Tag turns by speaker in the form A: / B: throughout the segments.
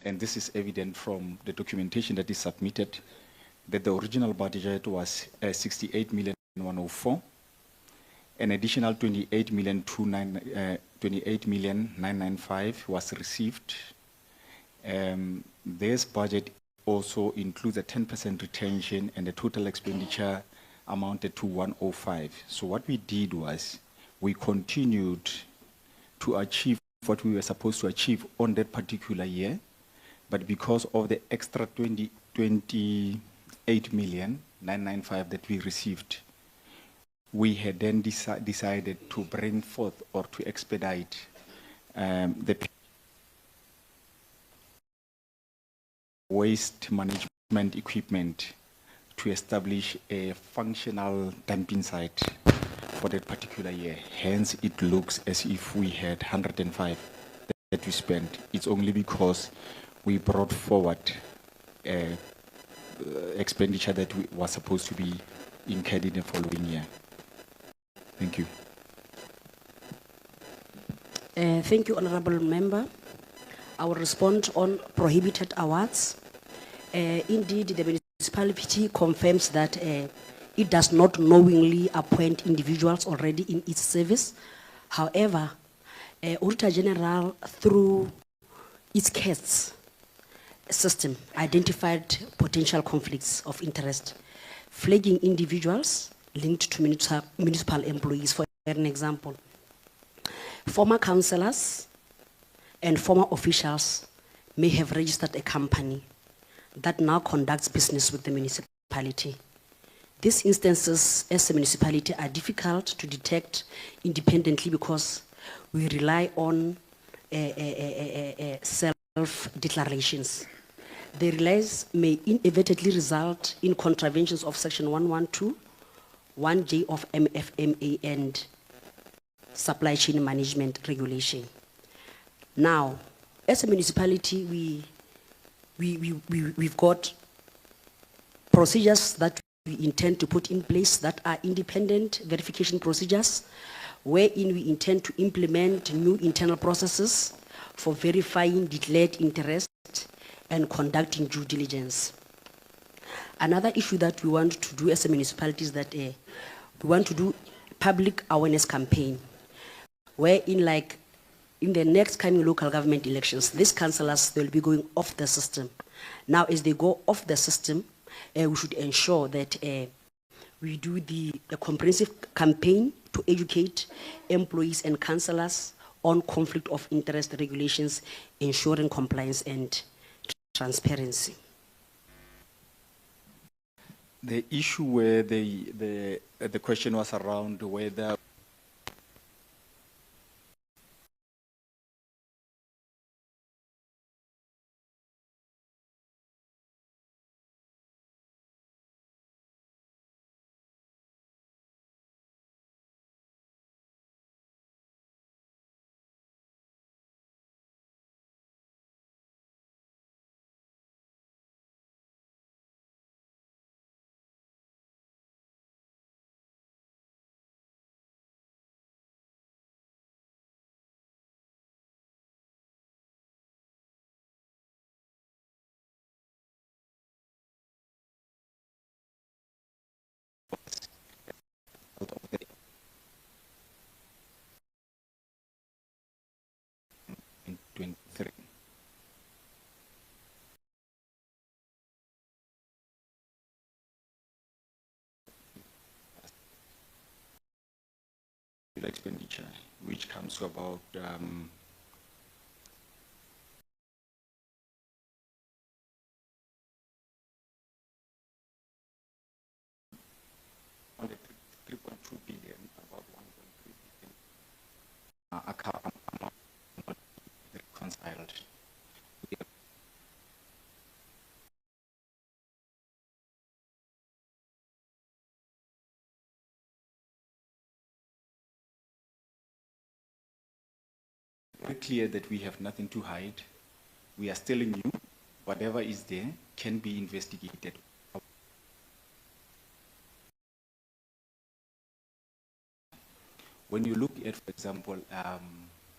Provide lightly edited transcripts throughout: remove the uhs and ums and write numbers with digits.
A: and this is evident from the documentation that is submitted, that the original budget was 68,104. An additional 28,995 was received. This budget also includes a 10% retention, and the total expenditure amounted to 105. So what we did was we continued to achieve what we were supposed to achieve on that particular year, but because of the extra 28,995 that we received, we had then decided to bring forth or to expedite the waste management equipment to establish a functional dumping site for that particular year. Hence, it looks as if we had 105 that we spent. It's only because we brought forward expenditure that was supposed to be incurred in the following year. Thank you.
B: Thank you, Honorable Member. I will respond on prohibited awards. Indeed, the municipality confirms that it does not knowingly appoint individuals already in its service. However, Auditor General, through its CAST system, identified potential conflicts of interest, flagging individuals linked to municipal employees. For an example, former councillors and former officials may have registered a company that now conducts business with the municipality. These instances as a municipality are difficult to detect independently because we rely on self-declarations. The release may inadvertently result in contraventions of Section 112, 1J of MFMA and Supply Chain Management Regulation. Now, as a municipality, we've got procedures that we intend to put in place that are independent verification procedures, wherein we intend to implement new internal processes for verifying declared interest and conducting due diligence. Another issue that we want to do as a municipality is that we want to do public awareness campaign, wherein, like, in the next coming local government elections, these councillors, they'll be going off the system. Now, as they go off the system, we should ensure that we do a comprehensive campaign to educate employees and councillors on conflict of interest regulations, ensuring compliance and transparency.
A: The issue where the question was around whether in 23. Expenditure, which comes to about on the 3.2 billion, about 1.3 billion account amount reconciled. Very clear that we have nothing to hide. We are telling you whatever is there can be investigated. When you look at, for example,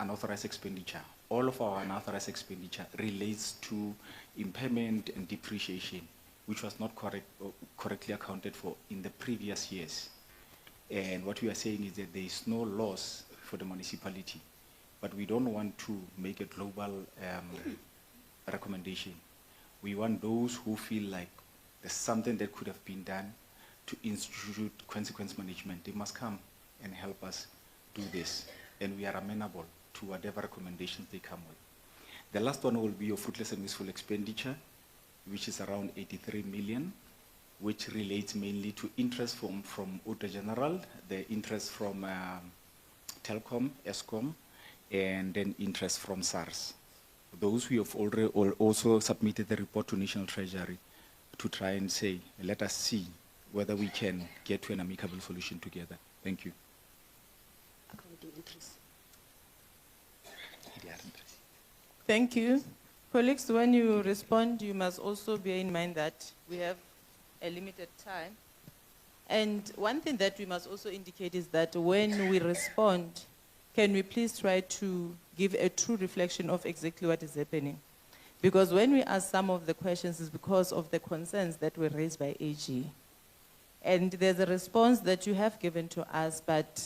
A: unauthorized expenditure. All of our unauthorized expenditure relates to impairment and depreciation, which was not correctly accounted for in the previous years. And what we are saying is that there is no loss for the municipality, but we don't want to make a global recommendation. We want those who feel like there's something that could have been done to institute consequence management. They must come and help us do this. And we are amenable to whatever recommendations they come with. The last one will be your fruitless and wasteful expenditure, which is around 83 million, which relates mainly to interest from Auto General, the interest from Telkom, Eskom, and then interest from SARS. Those we have already also submitted the report to National Treasury to try and say, let us see whether we can get to an amicable solution together. Thank you.
B: Accounting entries.
C: Thank you. Colleagues, when you respond, you must also bear in mind that we have a limited time. And one thing that we must also indicate is that when we respond, can we please try to give a true reflection of exactly what is happening? Because when we ask some of the questions, it's because of the concerns that were raised by AG. And there's a response that you have given to us, but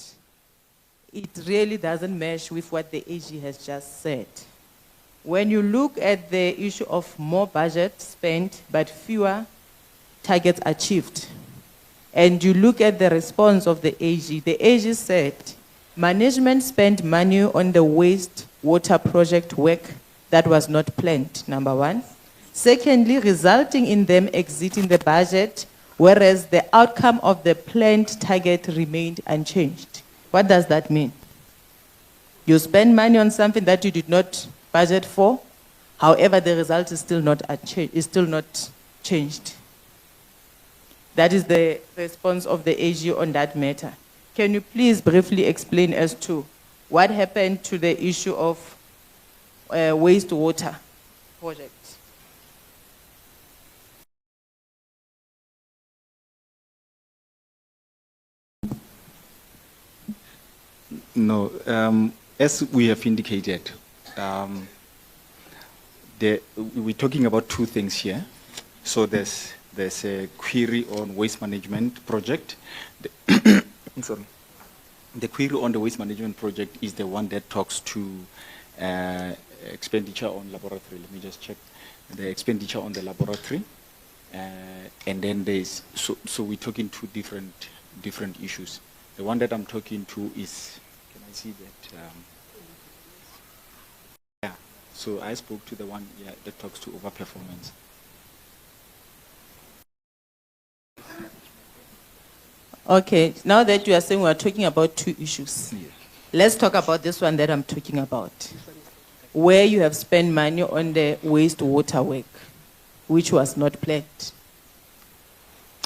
C: it really doesn't mesh with what the AG has just said. When you look at the issue of more budget spent, but fewer targets achieved, and you look at the response of the AG said, management spent money on the wastewater project work that was not planned, number one. Secondly, resulting in them exiting the budget, whereas the outcome of the planned target remained unchanged. What does that mean? You spend money on something that you did not budget for, however, the result is still not changed. That is the response of the AG on that matter. Can you please briefly explain as to what happened to the issue of wastewater project?
A: No, as we have indicated, we're talking about two things here. So there's a query on waste management project. Sorry. The query on the waste management project is the one that talks to expenditure on laboratory. Let me just check the expenditure on the laboratory. And then there's, so we're talking two different issues. The one that I'm talking to is, can I see that? Yeah, so I spoke to the one that talks to overperformance.
C: Okay, now that you are saying we're talking about two issues,
A: Yeah.
C: let's talk about this one that I'm talking about, where you have spent money on the wastewater work, which was not planned.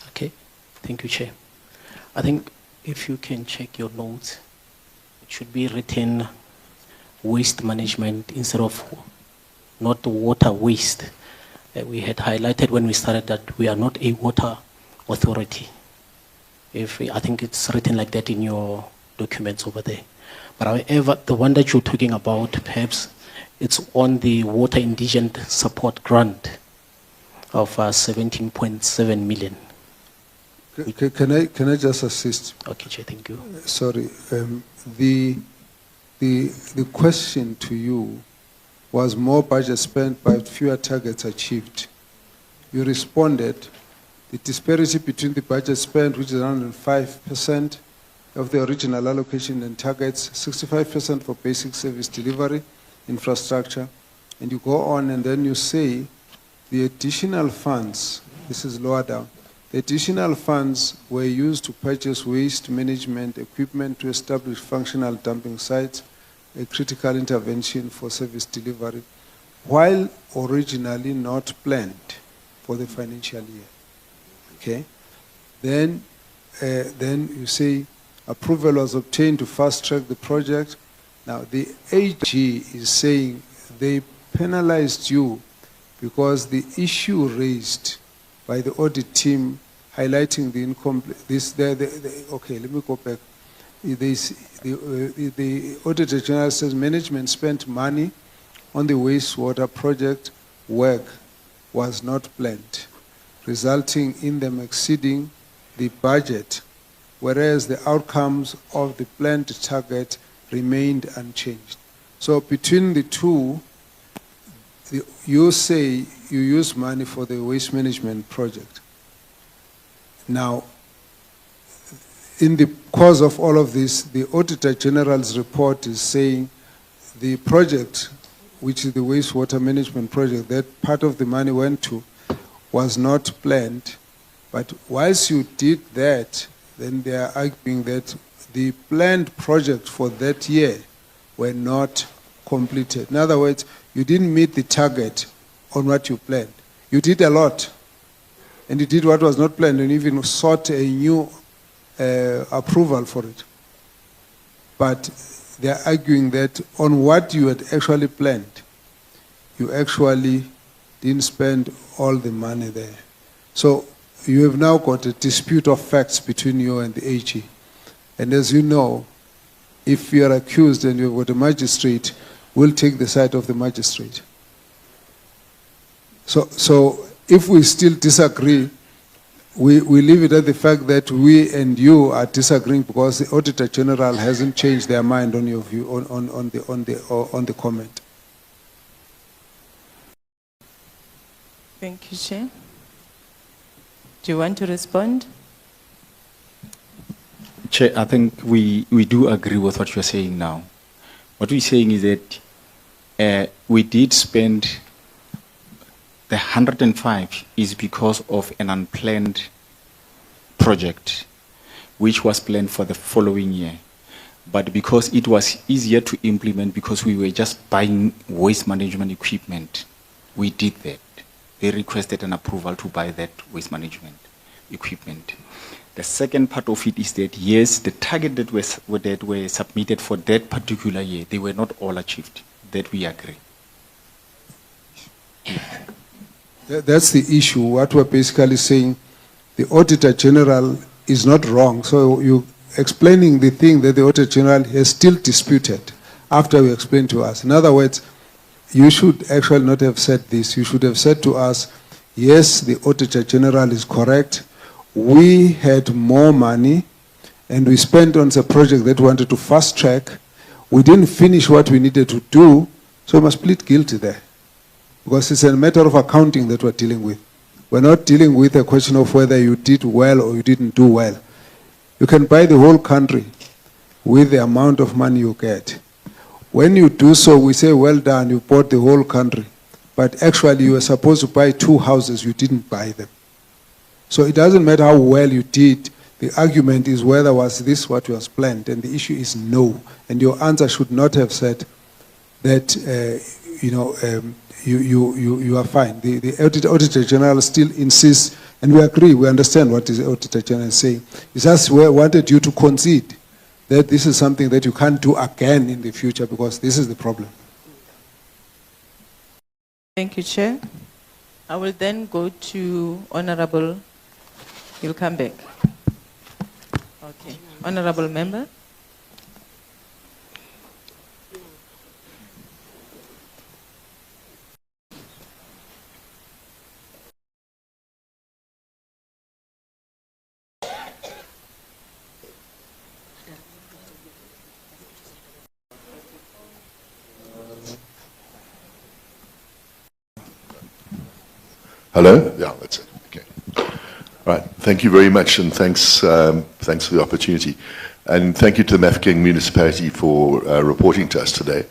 D: Okay, thank you, Chair. I think if you can check your notes, it should be written waste management instead of not water waste. We had highlighted when we started that we are not a water authority. I think it's written like that in your documents over there. But however, the one that you're talking about, perhaps it's on the water indigent support grant of 17.7 million.
E: Can I just assist?
D: Okay, Chair, thank you.
E: Sorry, the question to you was more budget spent but fewer targets achieved. You responded, the disparity between the budget spent, which is around 5% of the original allocation and targets, 65% for basic service delivery, infrastructure, and you go on and then you say the additional funds, this is lower down, the additional funds were used to purchase waste management equipment to establish functional dumping sites, a critical intervention for service delivery, while originally not planned for the financial year. Okay, then you say approval was obtained to fast track the project. Now the AG is saying they penalized you because the issue raised by the audit team highlighting the incomplete. Okay, let me go back. the Auditor General says management spent money on the wastewater project work was not planned, resulting in them exceeding the budget, whereas the outcomes of the planned target remained unchanged. So between the two, you say you use money for the waste management project. Now, in the course of all of this, the Auditor General's report is saying the project, which is the wastewater management project, that part of the money went to, was not planned. But whilst you did that, then they are arguing that the planned project for that year were not completed. In other words, you didn't meet the target on what you planned. You did a lot, and you did what was not planned, and even sought a new approval for it. But they are arguing that on what you had actually planned, you actually didn't spend all the money there. So you have now got a dispute of facts between you and the AG. And as you know, if you are accused and you've got a magistrate, we'll take the side of the magistrate. So if we still disagree, we leave it at the fact that we and you are disagreeing because the Auditor General hasn't changed their mind on your view on the comment.
C: Thank you, Chair. Do you want to respond?
A: Chair, I think we do agree with what you're saying now. What we're saying is that we did spend the 105 is because of an unplanned project, which was planned for the following year. But because it was easier to implement because we were just buying waste management equipment, we did that. They requested an approval to buy that waste management equipment. The second part of it is that, yes, the target that were submitted for that particular year, they were not all achieved. That we agree.
E: That's the issue. What we're basically saying, the Auditor General is not wrong. So you explaining the thing that the Auditor General has still disputed after you explained to us. In other words, you should actually not have said this. You should have said to us, yes, the Auditor General is correct. We had more money and we spent on the project that we wanted to fast track. We didn't finish what we needed to do, so we must plead guilty there. Because it's a matter of accounting that we're dealing with. We're not dealing with a question of whether you did well or you didn't do well. You can buy the whole country with the amount of money you get. When you do so, we say, well done, you bought the whole country. But actually, you were supposed to buy 2 houses, you didn't buy them. So it doesn't matter how well you did. The argument is whether was this what was planned, and the issue is no. And your answer should not have said that, you are fine. The Auditor General still insists, and we agree, we understand what the Auditor General is saying. He just wanted you to concede that this is something that you can't do again in the future because this is the problem.
C: Thank you, Chair. I will then go to Honorable. You'll come back. Okay. Honorable Member.
F: Hello? Yeah, that's it. Okay. All right. Thank you very much, and thanks for the opportunity. And thank you to the Mafeking municipality for reporting to us today.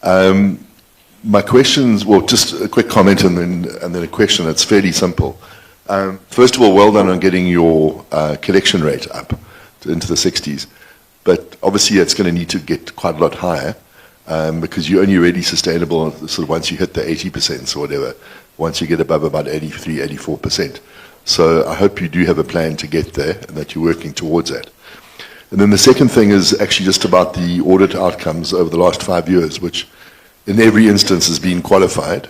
F: My questions, well, just a quick comment and then a question that's fairly simple. First of all, well done on getting your collection rate up into the 60s. But obviously, it's going to need to get quite a lot higher because you're only really sustainable sort of once you hit the 80% or whatever. Once you get above about 83, 84%. So I hope you do have a plan to get there and that you're working towards that. And then the second thing is actually just about the audit outcomes over the last 5 years, which in every instance has been qualified.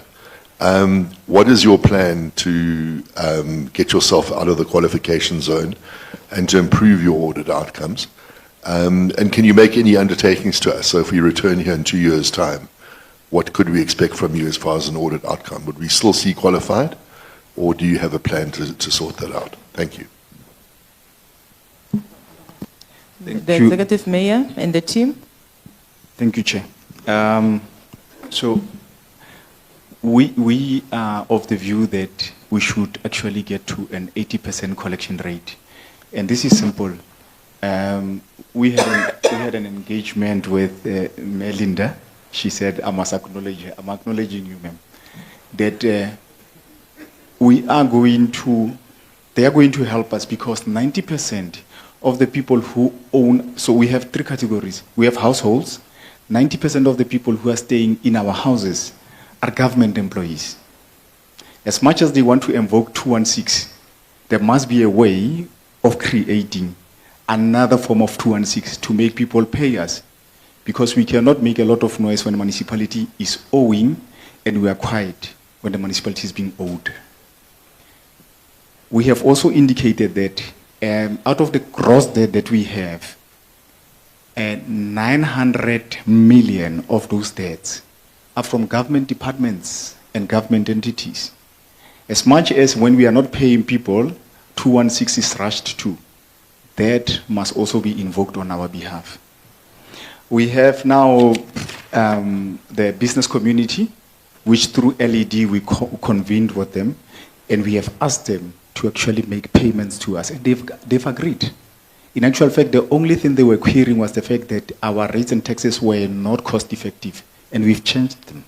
F: What is your plan to get yourself out of the qualification zone and to improve your audit outcomes? And can you make any undertakings to us? So if we return here in 2 years' time, what could we expect from you as far as an audit outcome? Would we still see qualified, or do you have a plan to sort that out? Thank you.
C: The Executive Mayor and the team.
A: Thank you, Chair. So we are of the view that we should actually get to an 80% collection rate. And this is simple. We had an engagement with Melinda. She said, I'm acknowledging you, ma'am, that they are going to help us because 90% of the people who own, so we have 3 categories. We have households. 90% of the people who are staying in our houses are government employees. As much as they want to invoke 216, there must be a way of creating another form of 216 to make people pay us, because we cannot make a lot of noise when the municipality is owing and we are quiet when the municipality is being owed. We have also indicated that out of the gross debt that we have, 900 million of those debts are from government departments and government entities. As much as when we are not paying people, 216 is rushed to, that must also be invoked on our behalf. We have now the business community, which through LED we convened with them, and we have asked them to actually make payments to us, and they've agreed. In actual fact, the only thing they were querying was the fact that our rates and taxes were not cost effective, and we've changed them.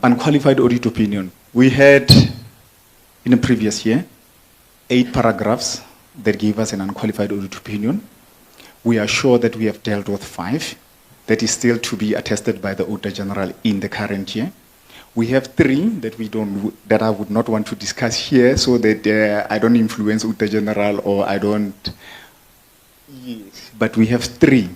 A: Unqualified audit opinion. We had, in the previous year, 8 paragraphs that gave us an unqualified audit opinion. We are sure that we have dealt with 5. That is still to be attested by the Auditor General in the current year. We have 3 that I would not want to discuss here, so that I don't influence Auditor General or I don't. Yes. But we have 3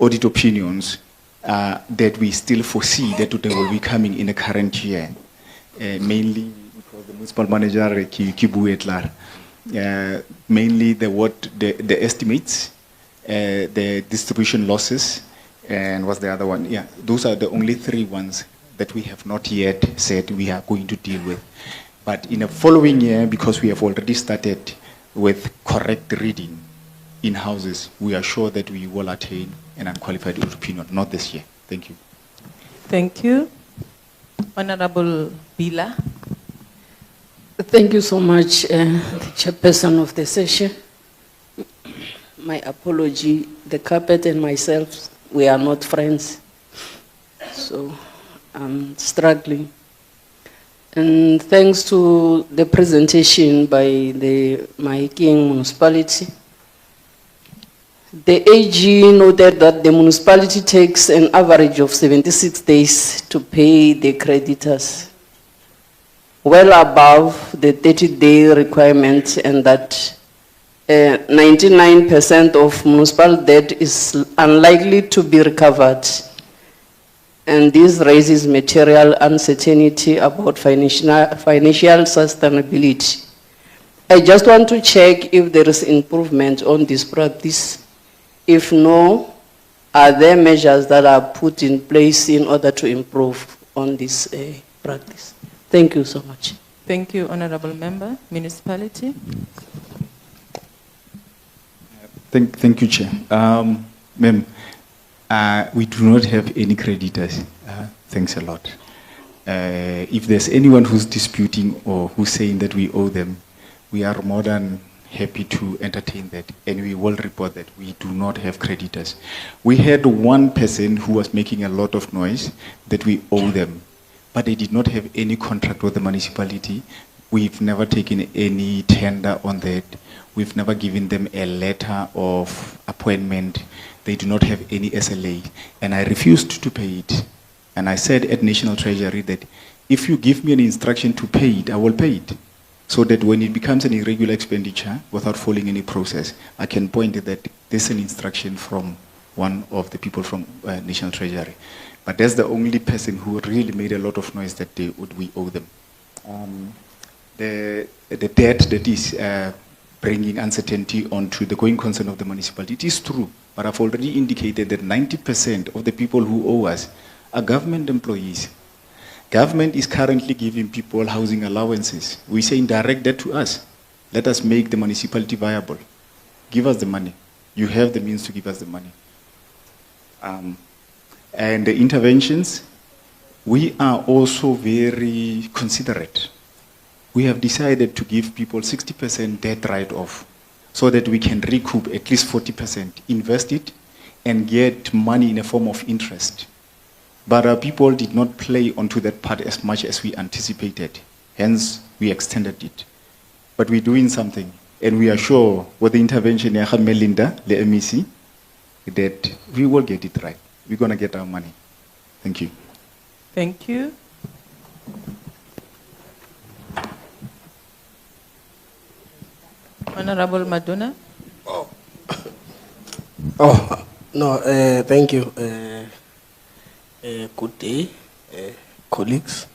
A: audit opinions that we still foresee that they will be coming in the current year. Mainly because the municipal manager, Kibu Etlar, mainly the estimates, the distribution losses, and what's the other one? Yeah, those are the only 3 ones that we have not yet said we are going to deal with. But in the following year, because we have already started with correct reading in houses, we are sure that we will attain an unqualified opinion, not this year. Thank you.
C: Thank you. Honorable Bila.
G: Thank you so much, the chairperson of the session. My apology, the carpet and myself, we are not friends. So I'm struggling. And thanks to the presentation by the Mahikeng municipality, the AG noted that the municipality takes an average of 76 days to pay the creditors, well above the 30-day requirement, and that 99% of municipal debt is unlikely to be recovered. And this raises material uncertainty about financial sustainability. I just want to check if there is improvement on this practice. If no, are there measures that are put in place in order to improve on this practice? Thank you so much.
C: Thank you, Honorable Member. Municipality.
A: Thank you, Chair. Ma'am, we do not have any creditors. Thanks a lot. If there's anyone who's disputing or who's saying that we owe them, we are more than happy to entertain that, and we will report that we do not have creditors. We had one person who was making a lot of noise that we owe them, but they did not have any contract with the municipality. We've never taken any tender on that. We've never given them a letter of appointment. They do not have any SLA, and I refused to pay it. And I said at National Treasury that if you give me an instruction to pay it, I will pay it, so that when it becomes an irregular expenditure without following any process, I can point that there's an instruction from one of the people from National Treasury. But that's the only person who really made a lot of noise that we owe them. The debt that is bringing uncertainty onto the going concern of the municipality. It is true, but I've already indicated that 90% of the people who owe us are government employees. Government is currently giving people housing allowances. We say direct that to us. Let us make the municipality viable. Give us the money. You have the means to give us the money. And the interventions, we are also very considerate. We have decided to give people 60% debt write-off so that we can recoup at least 40%, invest it, and get money in a form of interest. But our people did not play onto that part as much as we anticipated. Hence, we extended it. But we're doing something, and we are sure with the intervention of Melinda, the MEC, that we will get it right. We're going to get our money. Thank you.
C: Thank you. Honorable Maduna.
H: Oh, no, thank you. Good day, colleagues,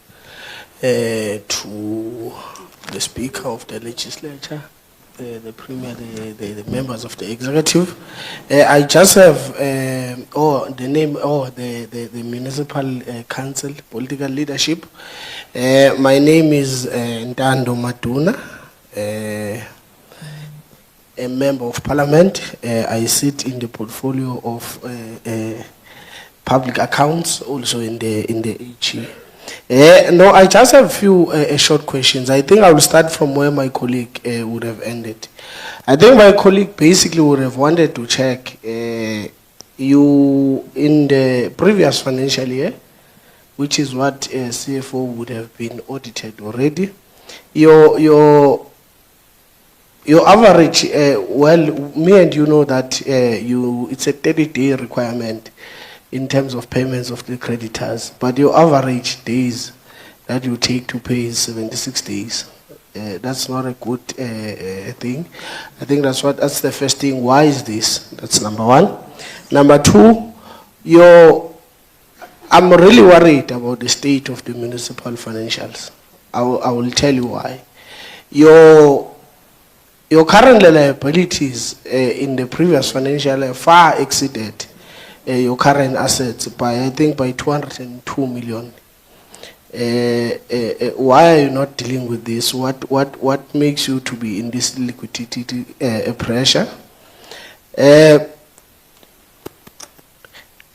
H: to the Speaker of the Legislature, the Premier, the members of the Executive. I just have the name, the Municipal Council, political leadership. My name is Ntando Maduna, a member of Parliament. I sit in the portfolio of public accounts, also in the HE. No, I just have a few short questions. I think I will start from where my colleague would have ended. I think my colleague basically would have wanted to check you in the previous financial year, which is what CFO would have been audited already. Your average, well, me and you know that it's a 30-day requirement in terms of payments of the creditors, but your average days that you take to pay is 76 days. That's not a good thing. I think that's the first thing. Why is this? That's number one. Number two, I'm really worried about the state of the municipal financials. I will tell you why. Your current liabilities in the previous financial year far exceeded your current assets by, I think, by 202 million. Why are you not dealing with this? What makes you to be in this liquidity pressure?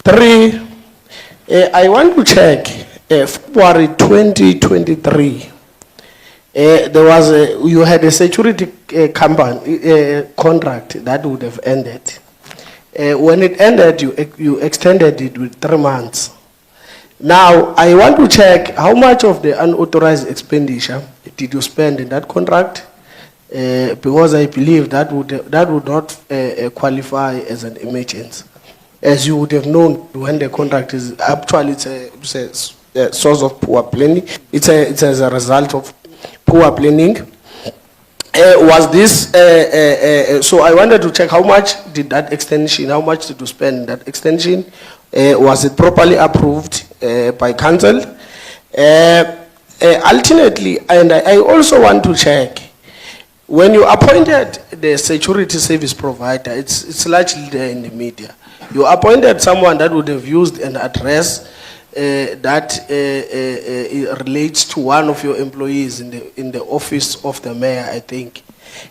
H: Three, I want to check February 2023. You had a security company contract that would have ended. When it ended, you extended it with 3 months. Now, I want to check how much of the unauthorized expenditure did you spend in that contract? Because I believe that would not qualify as an emergency. As you would have known, when the contract is actually it's a source of poor planning. It's as a result of poor planning. Was this, so I wanted to check how much did that extension, how much did you spend in that extension? Was it properly approved by council? Ultimately, and I also want to check, when you appointed the security service provider, it's largely there in the media. You appointed someone that would have used an address that relates to one of your employees in the office of the mayor, I think.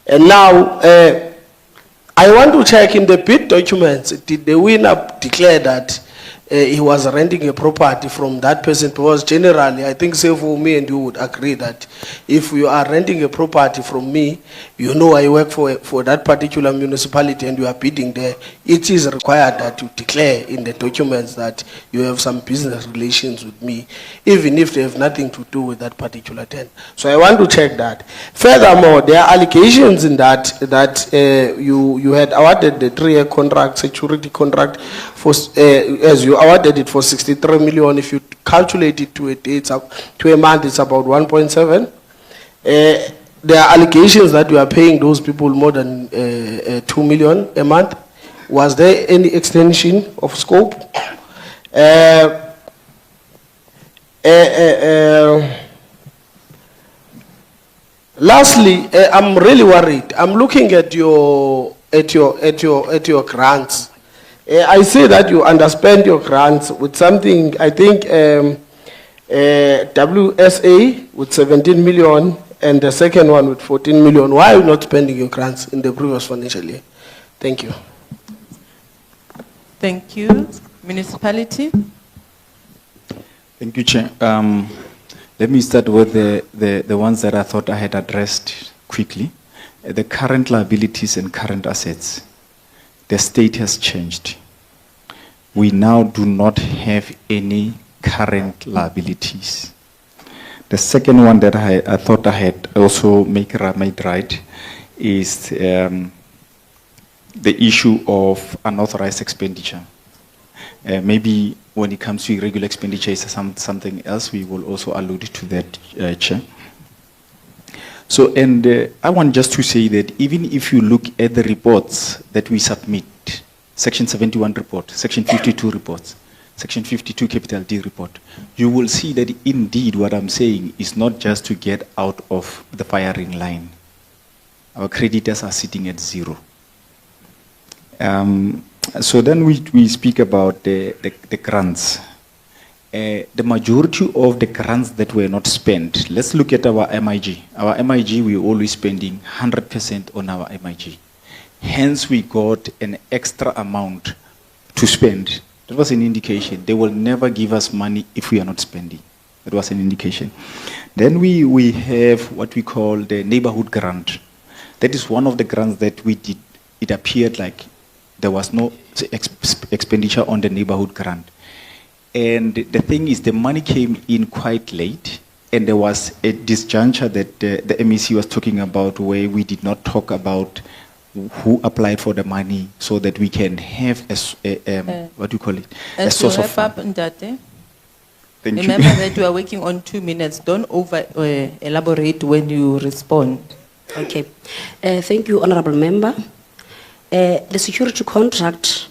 H: And now, I want to check in the bid documents, did the winner declare that he was renting a property from that person? Because generally, I think say for me and you would agree that if you are renting a property from me, you know I work for that particular municipality and you are bidding there, it is required that you declare in the documents that you have some business relations with me, even if they have nothing to do with that particular tenant. So I want to check that. Furthermore, there are allegations in that you had awarded the 3-year contract, security contract, for as you awarded it for 63 million. If you calculate it to a month, it's about 1.7. There are allegations that you are paying those people more than 2 million a month. Was there any extension of scope? Lastly, I'm really worried. I'm looking at your grants. I see that you underspend your grants with something. I think WSA with 17 million and the second one with 14 million. Why are you not spending your grants in the previous financial year? Thank you.
C: Thank you. Municipality?
A: Thank you, Chair. Let me start with the ones that I thought I had addressed quickly. The current liabilities and current assets. The state has changed. We now do not have any current liabilities. The second one that I thought I had also made right is the issue of unauthorized expenditure. Maybe when it comes to irregular expenditure, is something else, we will also allude to that, Chair. So, and I want just to say that even if you look at the reports that we submit, Section 71 report, Section 52 reports, Section 52 Capital D report, you will see that indeed what I'm saying is not just to get out of the firing line. Our creditors are sitting at 0. So then we speak about the grants. The majority of the grants that were not spent, let's look at our MIG. Our MIG, we're always spending 100% on our MIG. Hence, we got an extra amount to spend. That was an indication. They will never give us money if we are not spending. That was an indication. Then we have what we call the neighborhood grant. That is one of the grants that we did. It appeared like there was no expenditure on the neighborhood grant. And the thing is, the money came in quite late, and there was a disjuncture that the MEC was talking about where we did not talk about who applied for the money so that we can have what do you call it? A source of fund.
C: Ndate,
A: Thank
C: remember
A: you.
C: that you are working on 2 minutes. Don't over elaborate when you respond.
B: Okay. Thank you, Honorable Member. The security contract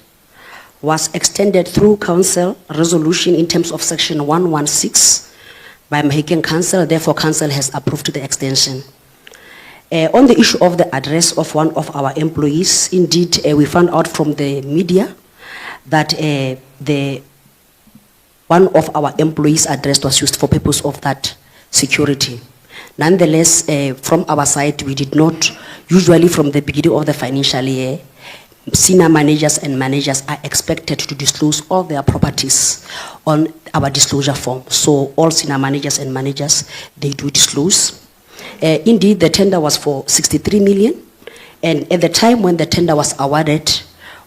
B: was extended through council resolution in terms of section 116 by Mahiken Council. Therefore, council has approved the extension. On the issue of the address of one of our employees, indeed, we found out from the media that one of our employees' address was used for purpose of that security. Nonetheless, from our side, we did not, usually from the beginning of the financial year, senior managers and managers are expected to disclose all their properties on our disclosure form. So all senior managers and managers, they do disclose. Indeed, the tender was for 63 million. And at the time when the tender was awarded,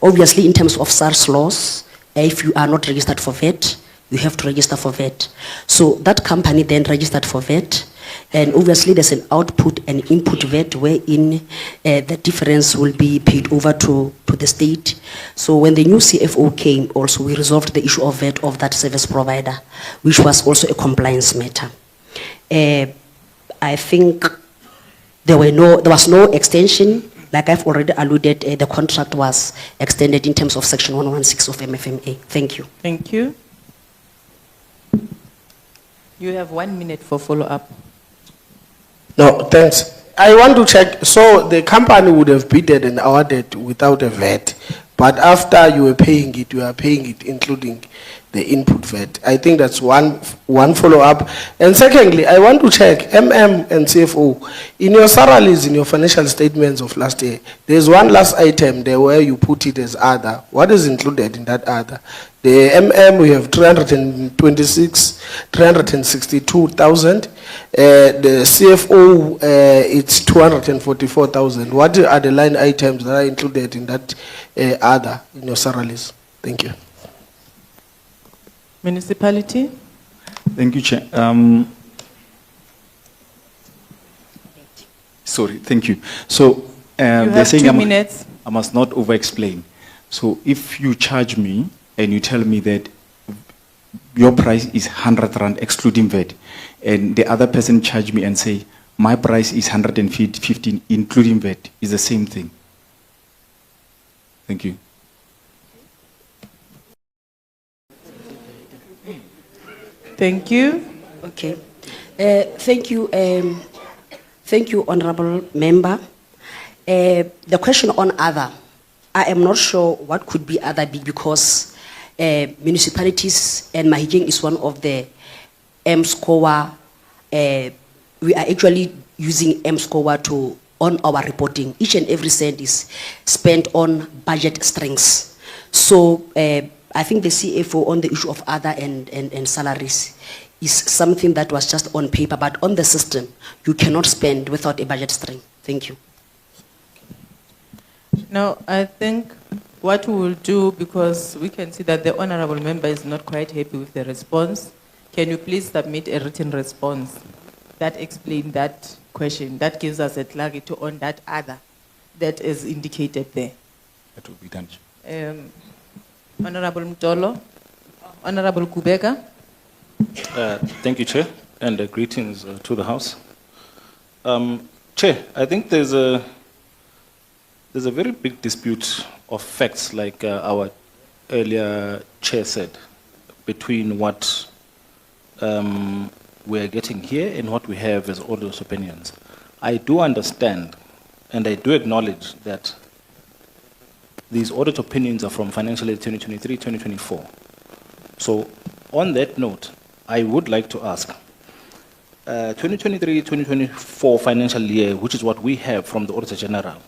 B: obviously in terms of SARS laws, if you are not registered for VAT, you have to register for VAT. So that company then registered for VAT. And obviously there's an output and input VAT wherein the difference will be paid over to the state. So when the new CFO came also, we resolved the issue of VAT of that service provider, which was also a compliance matter. I think there was no extension. Like I've already alluded, the contract was extended in terms of section 116 of MFMA. Thank you.
C: Thank you. You have 1 minute for follow-up.
H: No, thanks. I want to check. So the company would have bidden and awarded without a VAT, but after you were paying it, you are paying it including the input VAT. I think that's one follow-up. And secondly, I want to check MM and CFO. In your salaries, in your financial statements of last year, there's one last item there where you put it as other. What is included in that other? The MM, we have 362,000. The CFO, it's 244,000. What are the line items that are included in that other, in your salaries? Thank you.
C: Municipality?
A: Thank you, Chair. Sorry, thank you. So
C: You
A: they're
C: have
A: saying
C: 2 minutes.
A: I must not over-explain. So if you charge me and you tell me that your price is 100 Rand excluding VAT, and the other person charge me and say, my price is 115 including VAT, is the same thing. Thank you.
C: Thank you.
B: Okay. Thank you. Thank you, Honorable Member. The question on other, I am not sure what could be other because municipalities and Mahijing is one of the M-SCOA. We are actually using M-SCOA on our reporting. Each and every cent is spent on budget strings. So I think the CFO on the issue of other and salaries is something that was just on paper, but on the system, you cannot spend without a budget string. Thank you.
C: Now, I think what we will do, because we can see that the honorable member is not quite happy with the response, can you please submit a written response that explains that question, that gives us a clarity on that other that is indicated there.
A: That will be done.
C: Honorable Mtolo, Honorable Kubeka.
I: Thank you, Chair, and greetings to the House. Chair, I think there's a very big dispute of facts, like our earlier Chair said, between what we are getting here and what we have as auditor's opinions. I do understand, and I do acknowledge that these audit opinions are from financial year 2023-2024. So, on that note, I would like to ask, 2023-2024 financial year, which is what we have from the Auditor General,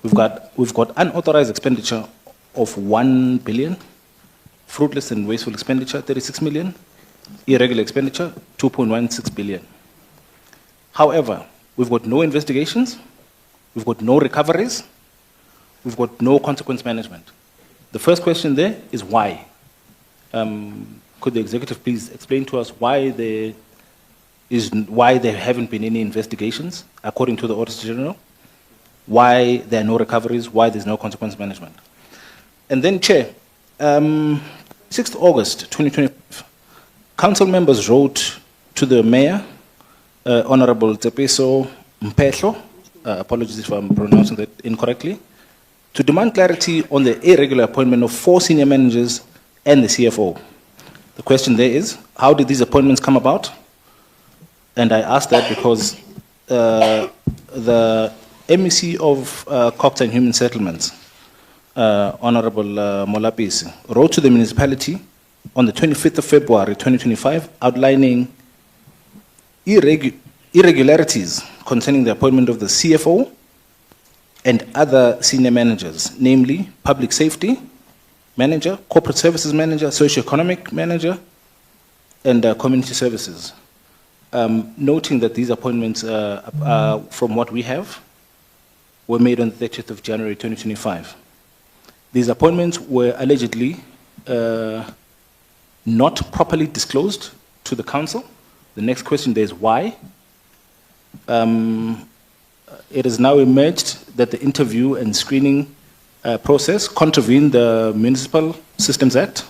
I: we've got unauthorized expenditure of 1 billion, fruitless and wasteful expenditure 36 million, irregular expenditure 2.16 billion. However, we've got no investigations, we've got no recoveries, we've got no consequence management. The first question there is why? Could the executive please explain to us why there haven't been any investigations according to the Auditor General? Why there are no recoveries? Why there's no consequence management? And then, Chair, 6th August 2025, council members wrote to the Mayor, Honorable Tsepiso Mpehlo, apologies if I'm pronouncing that incorrectly, to demand clarity on the irregular appointment of 4 senior managers and the CFO. The question there is, how did these appointments come about? And I ask that because the MEC of Copta and Human Settlements, Honorable Molapisi, wrote to the municipality on the 25th of February 2025 outlining irregularities concerning the appointment of the CFO and other senior managers, namely public safety manager, corporate services manager, socioeconomic manager, and community services. Noting that these appointments, from what we have, were made on the 30th of January 2025. These appointments were allegedly not properly disclosed to the council. The next question there is why. It has now emerged that the interview and screening process contravened the Municipal Systems Act.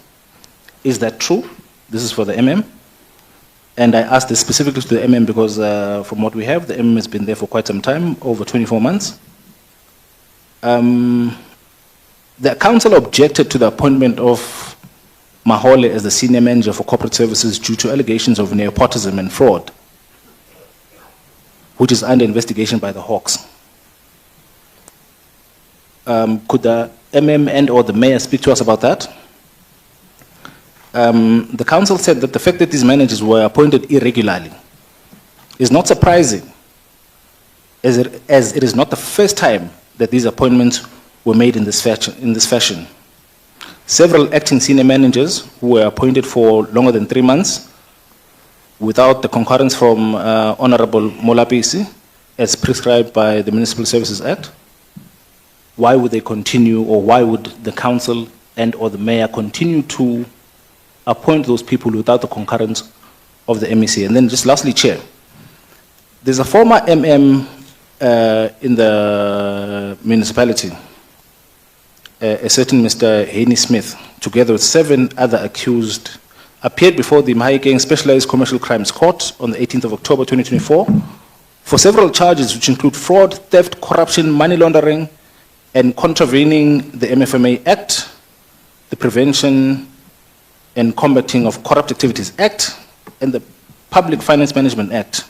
I: Is that true? This is for the MM. And I asked this specifically to the MM because from what we have, the MM has been there for quite some time, over 24 months. The council objected to the appointment of Mahole as the senior manager for corporate services due to allegations of nepotism and fraud, which is under investigation by the Hawks. Could the MM and or the mayor speak to us about that? The council said that the fact that these managers were appointed irregularly is not surprising, as it is not the first time that these appointments were made in this fashion. Several acting senior managers who were appointed for longer than 3 months without the concurrence from Honorable Molapisi, as prescribed by the Municipal Services Act. Why would they continue, or why would the council and or the mayor continue to appoint those people without the concurrence of the MEC? And then just lastly, Chair, there's a former MM in the municipality, a certain Mr. Haney Smith, together with 7 other accused, appeared before the Mahikeng Specialized Commercial Crimes Court on the 18th of October 2024 for several charges which include fraud, theft, corruption, money laundering, and contravening the MFMA Act, the Prevention and Combating of Corrupt Activities Act, and the Public Finance Management Act.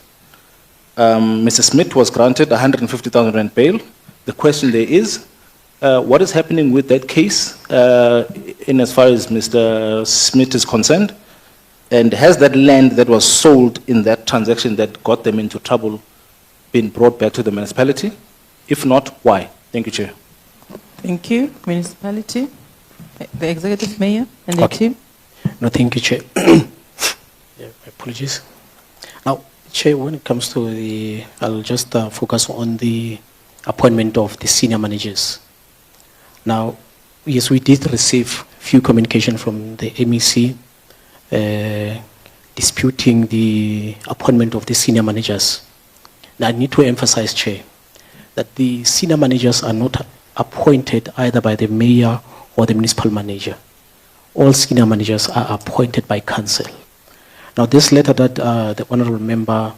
I: Mr. Smith was granted 150,000 rand bail. The question there is, what is happening with that case in as far as Mr. Smith is concerned? And has that land that was sold in that transaction that got them into trouble been brought back to the municipality? If not, why? Thank you, Chair.
C: Thank you. Municipality, the Executive Mayor and the
D: Okay.
C: team.
D: No, thank you, Chair. Yeah, apologies. Now, Chair, when it comes to the, I'll just focus on the appointment of the senior managers. Now, yes, we did receive few communication from the MEC disputing the appointment of the senior managers. Now, I need to emphasize, Chair, that the senior managers are not appointed either by the mayor or the municipal manager. All senior managers are appointed by council. Now, this letter that the Honorable Member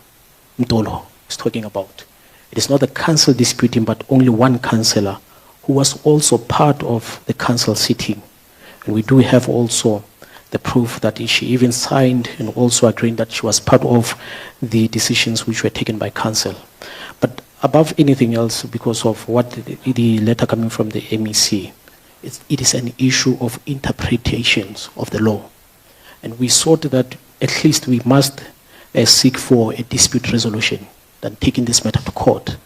D: Mtolo is talking about, it is not the council disputing, but only one councillor who was also part of the council sitting. And we do have also the proof that she even signed and also agreed that she was part of the decisions which were taken by council. But above anything else, because of what the letter coming from the MEC, it is an issue of interpretations of the law. And we thought that at least we must seek for a dispute resolution than taking this matter to court.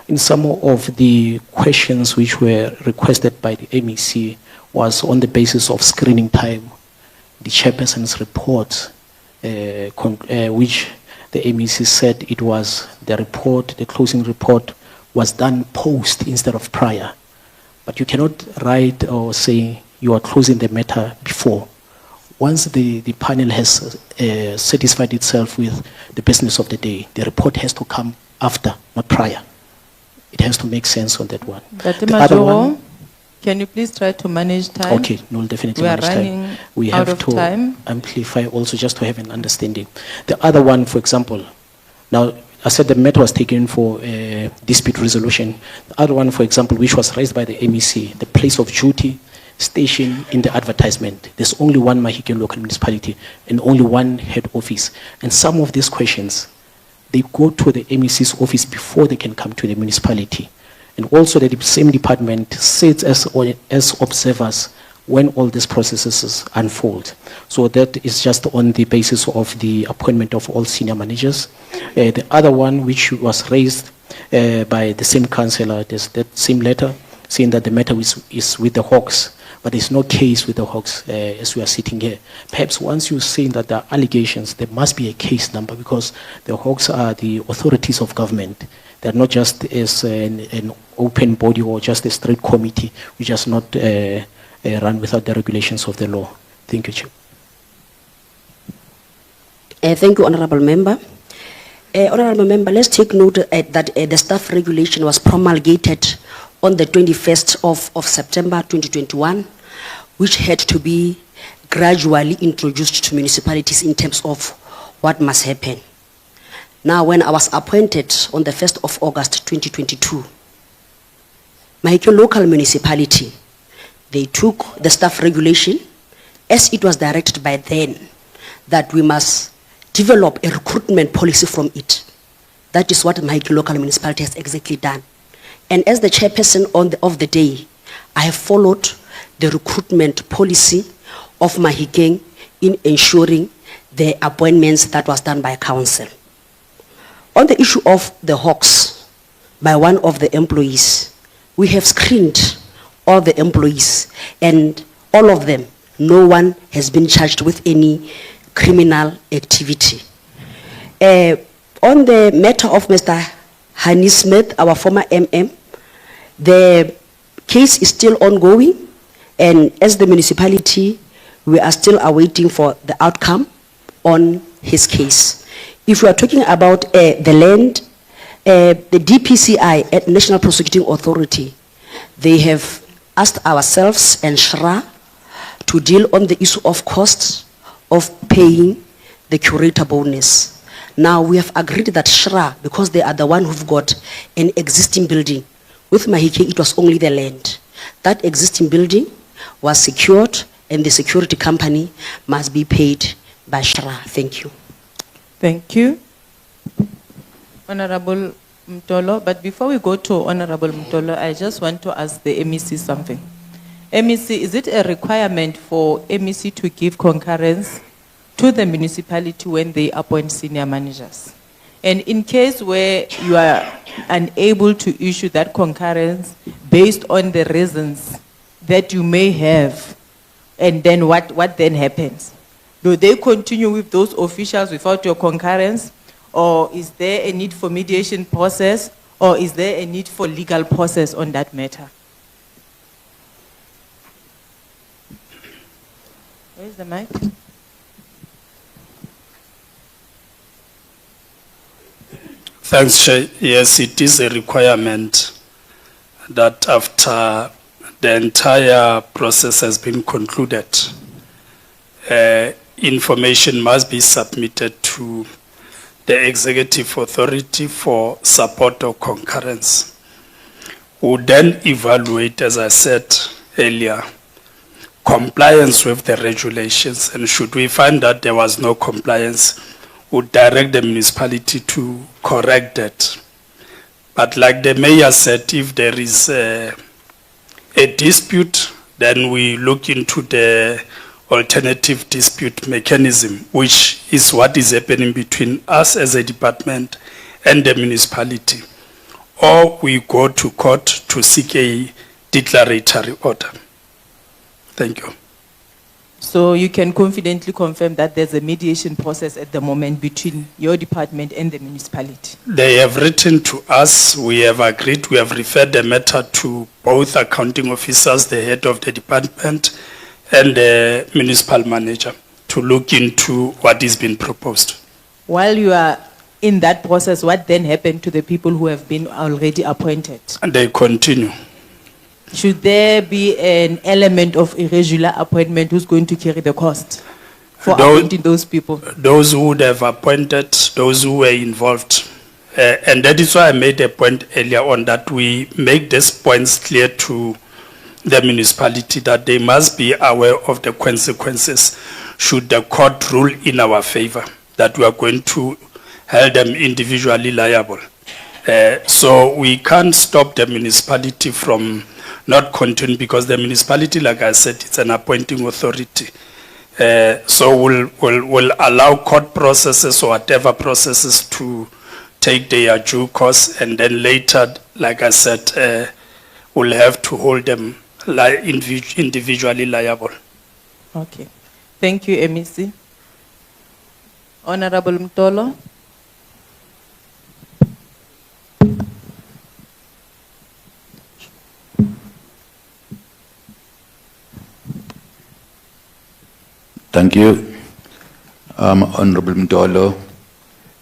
D: In some of the questions which were requested by the MEC was on the basis of screening time, the chairperson's report, which the MEC said it was the report, the closing report was done post instead of prior. But you cannot write or say you are closing the matter before. Once the panel has satisfied itself with the business of the day, the report has to come after, not prior. It has to make sense on that one.
C: Dr.
D: The other
C: Majoro,
D: one-
C: can you please try to manage time?
D: Okay, no, definitely
C: We are
D: manage time.
C: running
D: We
C: out
D: have
C: of
D: to
C: time.
D: amplify also just to have an understanding. The other one, for example, now I said the matter was taken for dispute resolution. The other one, for example, which was raised by the MEC, the place of duty station in the advertisement. There's only one Mahikeng local municipality and only one head office. And some of these questions, they go to the MEC's office before they can come to the municipality. And also the same department sits as observers when all these processes unfold. So that is just on the basis of the appointment of all senior managers. The other one which was raised by the same councillor, there's that same letter saying that the matter is with the Hawks, but there's no case with the Hawks as we are sitting here. Perhaps once you're saying that there are allegations, there must be a case number because the Hawks are the authorities of government. They're not just as an open body or just a straight committee, which does not run without the regulations of the law. Thank you, Chair.
B: Thank you, Honorable Member. Honorable Member, let's take note that the staff regulation was promulgated on the 21st of September 2021, which had to be gradually introduced to municipalities in terms of what must happen. Now, when I was appointed on the 1st of August 2022, Mahikeng local municipality, they took the staff regulation as it was directed by then that we must develop a recruitment policy from it. That is what Mahikeng local municipality has exactly done. And as the chairperson of the day, I have followed the recruitment policy of Mahikeng in ensuring the appointments that was done by council. On the issue of the Hawks, by one of the employees, we have screened all the employees and all of them, no one has been charged with any criminal activity. On the matter of Mr. Hani Smith, our former MM, the case is still ongoing, and as the municipality, we are still awaiting for the outcome on his case. If we are talking about the land, the DPCI, at National Prosecuting Authority, they have asked ourselves and SHRA to deal on the issue of costs of paying the curator bonus. Now we have agreed that SHRA, because they are the one who've got an existing building, with Mahikeng it was only the land. That existing building was secured and the security company must be paid by SHRA. Thank you.
C: Thank you. Honorable Mtolo, but before we go to Honorable Mtolo, I just want to ask the MEC something. MEC, is it a requirement for MEC to give concurrence to the municipality when they appoint senior managers? And in case where you are unable to issue that concurrence based on the reasons that you may have, and then what then happens? Do they continue with those officials without your concurrence? Or is there a need for mediation process? Or is there a need for legal process on that matter? Where's the mic?
J: Thanks, Chair. Yes, it is a requirement that after the entire process has been concluded, information must be submitted to the executive authority for support or concurrence. We then evaluate, as I said earlier, compliance with the regulations, and should we find that there was no compliance, we direct the municipality to correct that. But like the mayor said, if there is a dispute, then we look into the alternative dispute mechanism, which is what is happening between us as a department and the municipality. Or we go to court to seek a declaratory order. Thank you.
C: So you can confidently confirm that there's a mediation process at the moment between your department and the municipality?
J: They have written to us, we have agreed, we have referred the matter to both accounting officers, the head of the department, and the municipal manager to look into what is being proposed.
C: While you are in that process, what then happened to the people who have been already appointed?
J: And they continue.
C: Should there be an element of irregular appointment who's going to carry the cost for appointing those people?
J: Those who would have appointed, those who were involved. And that is why I made a point earlier on that we make these points clear to the municipality that they must be aware of the consequences should the court rule in our favor, that we are going to hold them individually liable. So we can't stop the municipality from not continuing because the municipality, like I said, it's an appointing authority. So we'll allow court processes or whatever processes to take their due course, and then later, like I said, we'll have to hold them individually liable.
C: Okay. Thank you, MEC. Honorable Mtolo.
K: Thank you. Honorable Mtolo,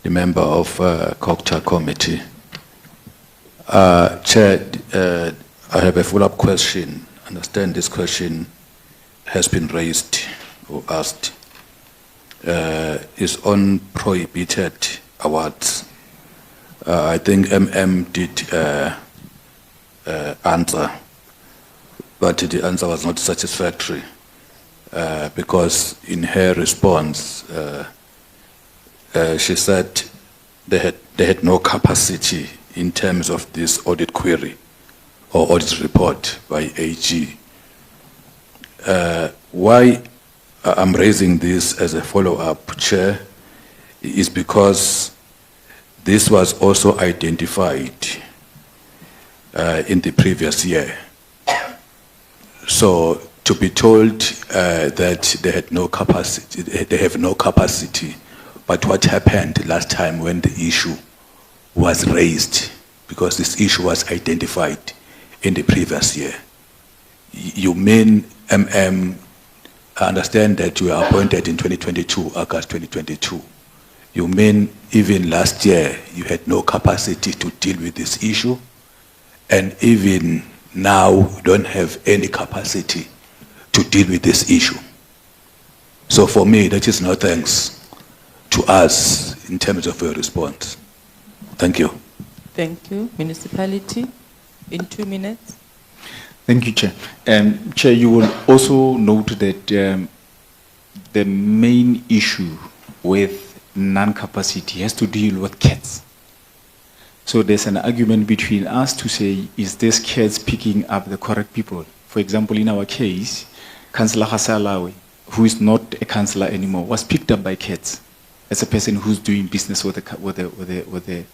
K: the member of Cocta Committee. Chair, I have a follow-up question. I understand this question has been raised or asked. Is on prohibited awards. I think did answer, but the answer was not satisfactory because in her response, she said they had no capacity in terms of this audit query or audit report by AG. Why I'm raising this as a follow-up, Chair, is because this was also identified in the previous year. So to be told that they had no capacity, they have no capacity, but what happened last time when the issue was raised, because this issue was identified in the previous year. You mean I understand that you were appointed in 2022, August 2022. You mean even last year you had no capacity to deal with this issue, and even now you don't have any capacity to deal with this issue. So for me, that is no thanks to us in terms of your response. Thank you.
C: Thank you. Municipality, in 2 minutes.
A: Thank you, Chair. Chair, you will also note that the main issue with non-capacity has to deal with cats. So there's an argument between us to say, is this kids picking up the correct people? For example, in our case, Councillor Hasalawi, who is not a councillor anymore, was picked up by kids as a person who's doing business with the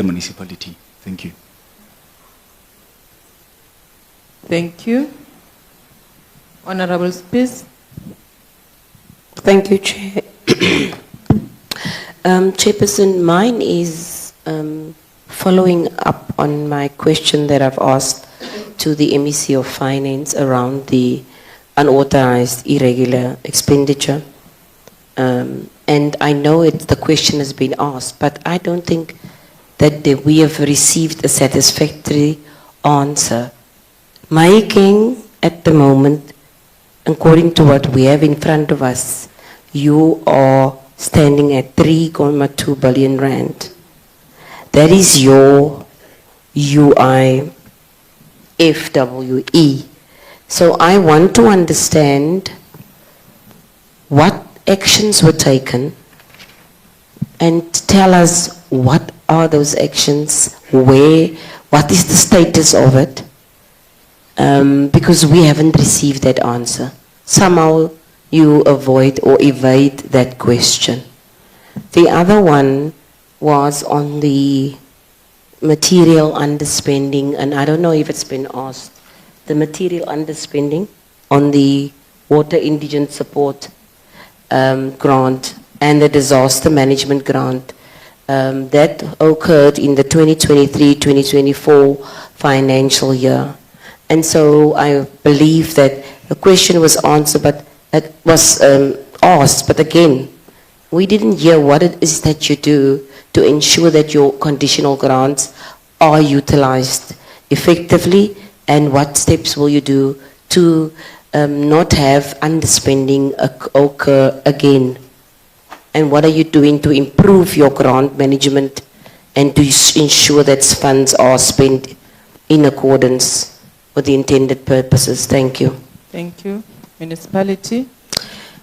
A: municipality. Thank you.
C: Thank you. Honorable Spies.
L: Thank you, Chair. Chairperson, mine is following up on my question that I've asked to the MEC of Finance around the unauthorized irregular expenditure. And I know the question has been asked, but I don't think that we have received a satisfactory answer. Making at the moment, according to what we have in front of us, you are standing at 3.2 billion rand. That is your UIFWE. So I want to understand what actions were taken and tell us what are those actions, what is the status of it, because we haven't received that answer. Somehow you avoid or evade that question. The other one was on the material underspending, and I don't know if it's been asked, the material underspending on the water indigent support grant and the disaster management grant that occurred in the 2023-2024 financial year. And so I believe that the question was answered, but it was asked, but again, we didn't hear what it is that you do to ensure that your conditional grants are utilized effectively, and what steps will you do to not have underspending occur again? And what are you doing to improve your grant management and to ensure that funds are spent in accordance with the intended purposes? Thank you.
C: Thank you. Municipality.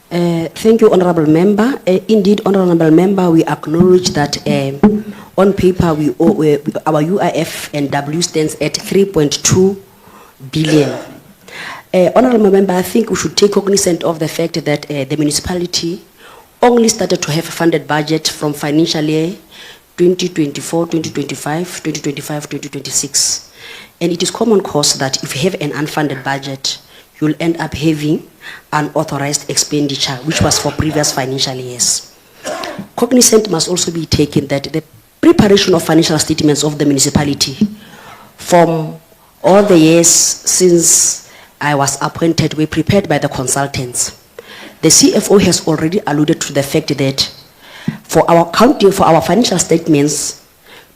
B: Thank you, Honorable Member. Indeed, Honorable Member, we acknowledge that on paper our UIF and W stands at 3.2 billion. Honorable Member, I think we should take cognizance of the fact that the municipality only started to have a funded budget from financial year 2024, 2025, 2025, 2026. And it is common course that if you have an unfunded budget, you'll end up having unauthorized expenditure, which was for previous financial years. Cognizance must also be taken that the preparation of financial statements of the municipality from all the years since I was appointed were prepared by the consultants. The CFO has already alluded to the fact that for our counting, for our financial statements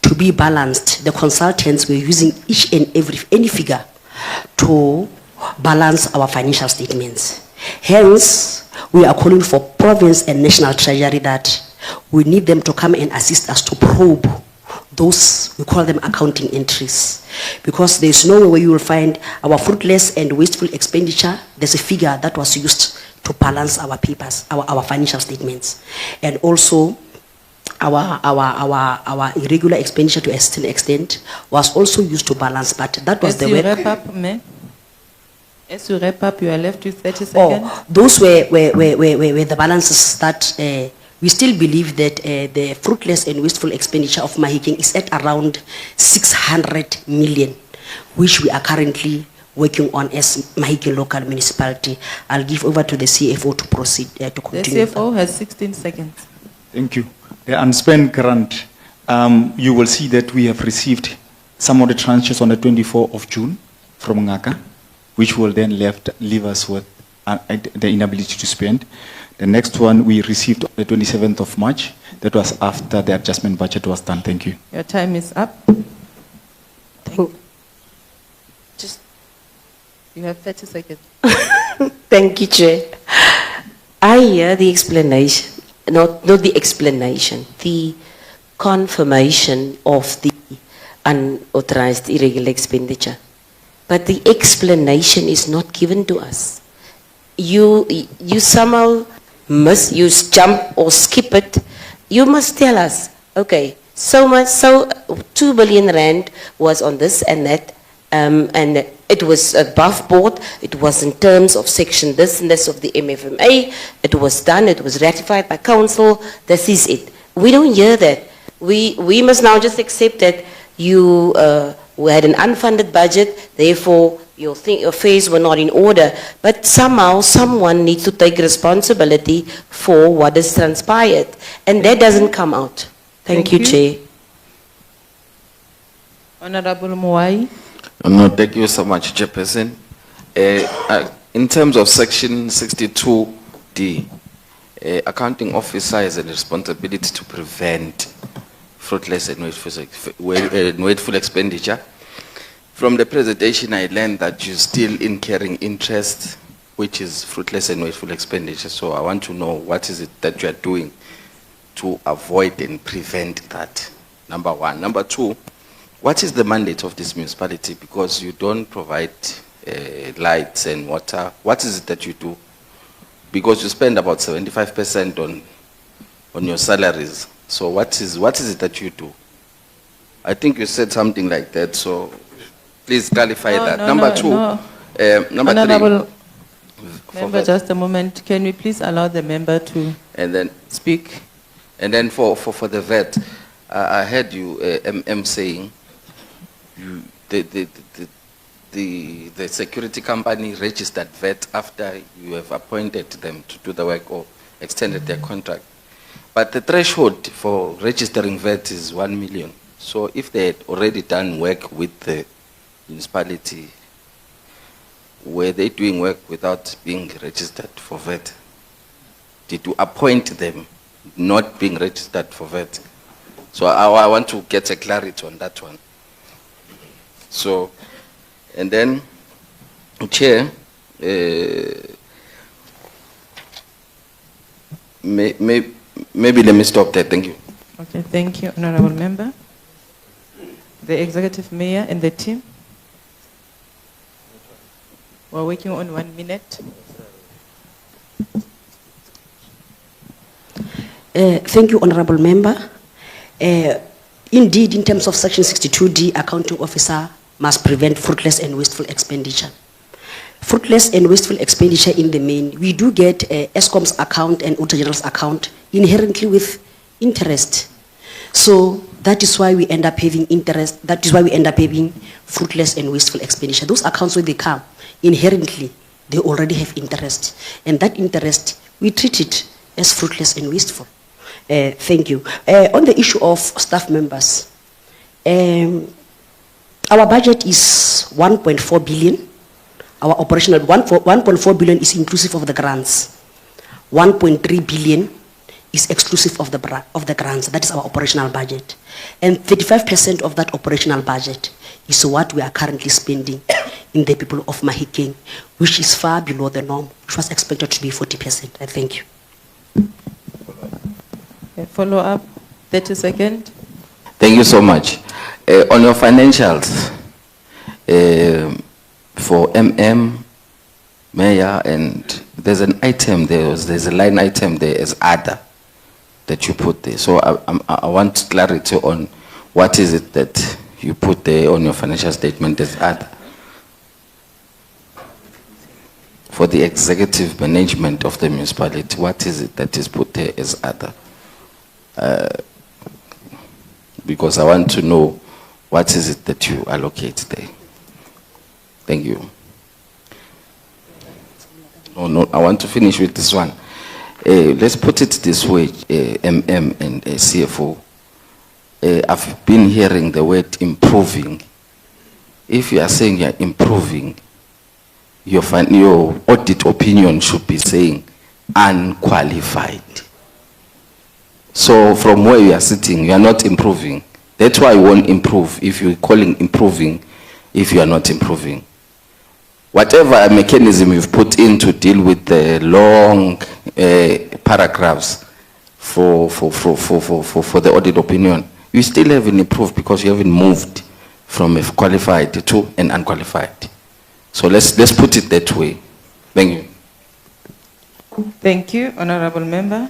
B: to be balanced, the consultants were using each and any figure to balance our financial statements. Hence, we are calling for province and national treasury that we need them to come and assist us to probe those, we call them accounting entries. Because there's no way you will find our fruitless and wasteful expenditure. There's a figure that was used to balance our papers, our financial statements. And also, our irregular expenditure to a certain extent was also used to balance, but that was the way.
C: As you wrap up, you are left with 30 seconds.
B: Oh, those were the balances that we still believe that the fruitless and wasteful expenditure of Mahikeng is at around 600 million, which we are currently working on as Mahikeng local municipality. I'll give over to the CFO to proceed to continue.
C: The CFO has 16 seconds.
A: Thank you. The unspent grant, you will see that we have received some of the tranches on the 24th of June from Ngaka, which will then leave us with the inability to spend. The next one we received on the 27th of March. That was after the adjustment budget was done. Thank you.
C: Your time is up. You have 30 seconds.
L: Thank you, Chair. I hear the explanation, not the explanation, the confirmation of the unauthorized irregular expenditure. But the explanation is not given to us. You somehow you jump or skip it. You must tell us, okay, So much, so 2 billion rand was on this and that, and it was above board. It was in terms of section this and this of the MFMA. It was done, it was ratified by council. This is it. We don't hear that. We must now just accept that you had an unfunded budget, therefore your affairs were not in order. But somehow, someone needs to take responsibility for what has transpired. And that doesn't come out. Thank you, Chair.
C: Honorable Moai.
M: No, thank you so much, Chairperson. In terms of section 62D, accounting officer has a responsibility to prevent fruitless and wasteful expenditure. From the presentation, I learned that you're still incurring interest, which is fruitless and wasteful expenditure. So I want to know what is it that you are doing to avoid and prevent that, number one. Number two, what is the mandate of this municipality? Because you don't provide lights and water. What is it that you do? Because you spend about 75% on your salaries. So what is it that you do? I think you said something like that, so please clarify that. Number two, number
C: Honorable
M: three.
C: Member, just a moment. Can we please allow the member to speak?
M: And then for the VAT, I heard you, saying the security company registered VAT after you have appointed them to do the work or extended their contract. But the threshold for registering VAT is 1 million. So if they had already done work with the municipality, were they doing work without being registered for VAT? Did you appoint them not being registered for VAT? So I want to get a clarity on that one. So, and then, Chair, maybe let me stop there. Thank you.
C: Okay, thank you, Honorable Member. The Executive Mayor and the team. We're working on 1 minute.
B: Thank you, Honorable Member. Indeed, in terms of Section 62D, accounting officer must prevent fruitless and wasteful expenditure. Fruitless and wasteful expenditure in the main, we do get ESCOM's account and Auditor General's account inherently with interest. So that is why we end up having interest, that is why we end up having fruitless and wasteful expenditure. Those accounts, when they come, inherently, they already have interest. And that interest, we treat it as fruitless and wasteful. Thank you. On the issue of staff members, our budget is 1.4 billion. Our operational 1.4 billion is inclusive of the grants. 1.3 billion is exclusive of the grants. That is our operational budget. And 35% of that operational budget is what we are currently spending in the people of Mahikeng, which is far below the norm, which was expected to be 40%. I thank you.
C: Follow up, 30 seconds.
M: Thank you so much. On your financials, for Mayor, and there's an item there, there's a line item there as other that you put there. So I want clarity on what is it that you put there on your financial statement as other. For the executive management of the municipality, what is it that is put there as other? Because I want to know what is it that you allocate there. Thank you. No, I want to finish with this one. Let's put it this way, and CFO. I've been hearing the word improving. If you are saying you're improving, your audit opinion should be saying unqualified. So from where you are sitting, you are not improving. That's why you won't improve if you're calling improving if you are not improving. Whatever mechanism you've put in to deal with the long paragraphs for the audit opinion, you still haven't improved because you haven't moved from a qualified to an unqualified. So let's put it that way. Thank you.
C: Thank you, Honorable Member.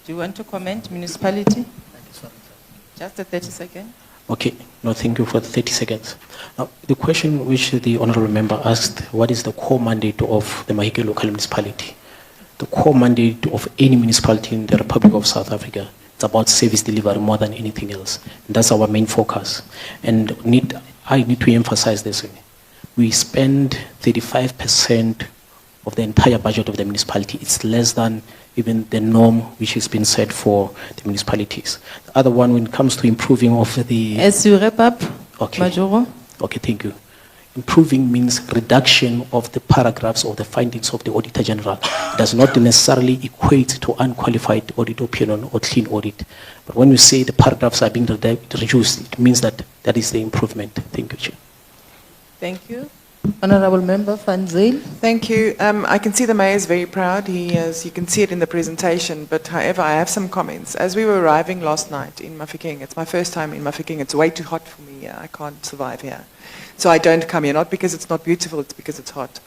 C: Do you want to comment, municipality? Just a 30-second.
D: Okay, no, thank you for the 30 seconds. Now, the question which the honorable member asked, what is the core mandate of the Mahikeng local municipality? The core mandate of any municipality in the Republic of South Africa, it's about service delivery more than anything else. And that's our main focus. And I need to emphasize this. We spend 35% of the entire budget of the municipality. It's less than even the norm which has been set for the municipalities. The other one, when it comes to improving of the...
C: As you wrap up,
D: Okay.
C: Majoro.
D: Okay, thank you. Improving means reduction of the paragraphs or the findings of the Auditor General. It does not necessarily equate to unqualified audit opinion or clean audit. But when we say the paragraphs are being reduced, it means that that is the improvement. Thank you, Chair.
C: Thank you. Honorable Member Van Zyl.
N: Thank you. I can see the Mayor is very proud. You can see it in the presentation, but however, I have some comments. As we were arriving last night in Mafeking, it's my first time in Mafeking, it's way too hot for me. I can't survive here. So I don't come here, not because it's not beautiful, it's because it's hot.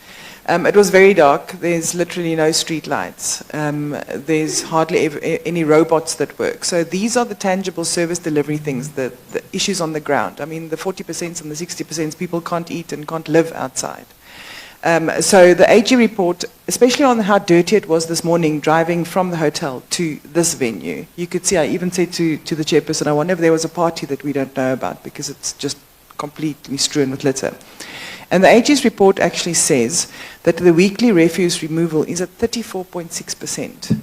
N: It was very dark. There's literally no street lights. There's hardly any robots that work. So these are the tangible service delivery things, the issues on the ground. I mean, the 40% and the 60% people can't eat and can't live outside. So the AG report, especially on how dirty it was this morning driving from the hotel to this venue, you could see, I even said to the chairperson, I wonder if there was a party that we don't know about because it's just completely strewn with litter. And the AG's report actually says that the weekly refuse removal is at 34.6%.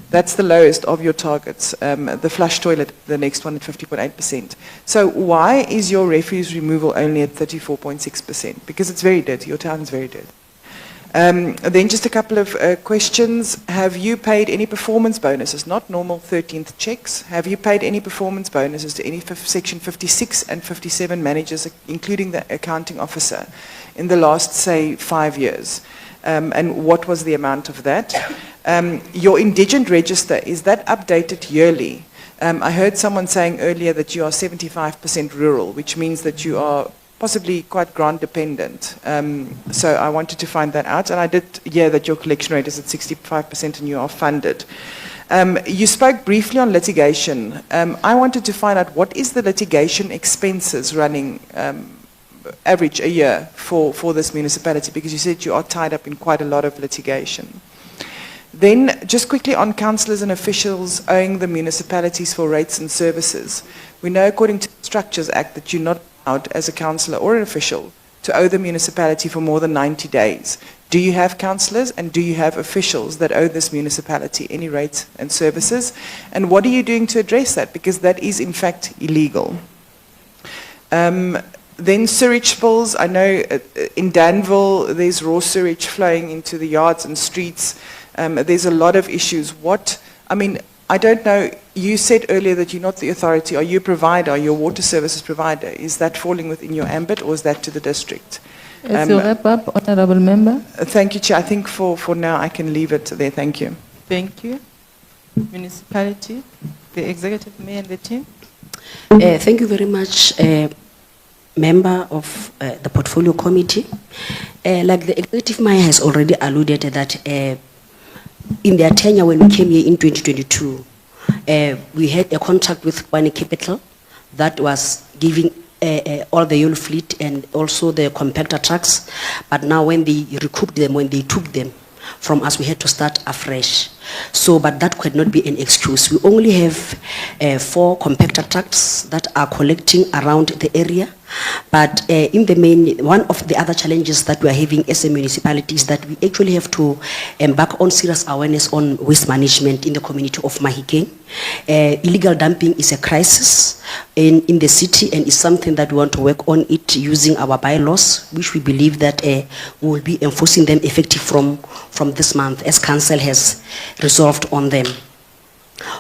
N: That's the lowest of your targets. The flush toilet, the next one at 50.8%. So why is your refuse removal only at 34.6%? Because it's very dirty. Your town is very dirty. Then just a couple of questions. Have you paid any performance bonuses, not normal 13th checks? Have you paid any performance bonuses to any Section 56 and 57 managers, including the accounting officer, in the last, say, 5 years? And what was the amount of that? Your indigent register, is that updated yearly? I heard someone saying earlier that you are 75% rural, which means that you are possibly quite grant dependent. So I wanted to find that out. And I did hear that your collection rate is at 65% and you are funded. You spoke briefly on litigation. I wanted to find out what is the litigation expenses running average a year for this municipality, because you said you are tied up in quite a lot of litigation. Then just quickly on councillors and officials owing the municipalities for rates and services. We know according to the Structures Act that you're not as a councillor or an official to owe the municipality for more than 90 days. Do you have councillors and do you have officials that owe this municipality any rates and services? And what are you doing to address that? Because that is in fact illegal. Then sewage spills. I know in Danville there's raw sewage flowing into the yards and streets. There's a lot of issues. I don't know, you said earlier that you're not the authority. Are you a provider? Are you a water services provider? Is that falling within your ambit or is that to the district?
C: As you wrap up, Honourable Member.
N: Thank you, Chair. I think for now I can leave it there. Thank you.
C: Thank you. Municipality, the Executive Mayor and the team.
B: Thank you very much, Member of the Portfolio Committee. Like the Executive Mayor has already alluded that in their tenure when we came here in 2022, we had a contract with Kwani Capital that was giving all the yellow fleet and also the compactor trucks. But now when they recouped them, when they took them from us, we had to start afresh. So, but that could not be an excuse. We only have 4 compactor trucks that are collecting around the area. But in the main, one of the other challenges that we are having as a municipality is that we actually have to embark on serious awareness on waste management in the community of Mahikeng. Illegal dumping is a crisis in the city and is something that we want to work on it using our bylaws, which we believe that we will be enforcing them effective from this month, as Council has resolved on them.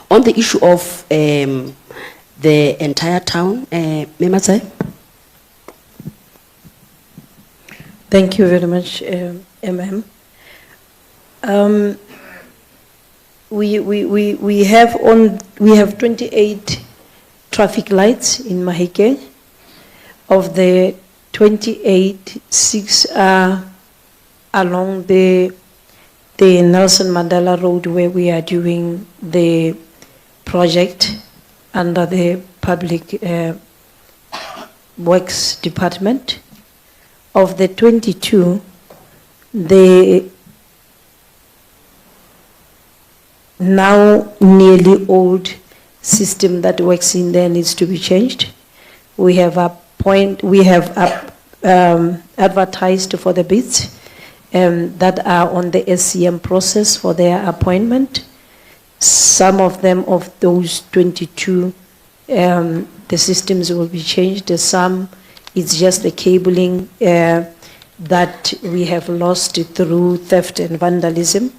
B: On the issue of the entire town, Mematsai?
O: Thank you very much, MM. We have 28 traffic lights in Mahikeng. Of the 28, 6 are along the Nelson Mandela Road where we are doing the project under the Public Works Department. Of the 22, the now nearly old system that works in there needs to be changed. We have advertised for the bids that are on the SCM process for their appointment. Some of them, of those 22, the systems will be changed. Some, it's just the cabling that we have lost through theft and vandalism.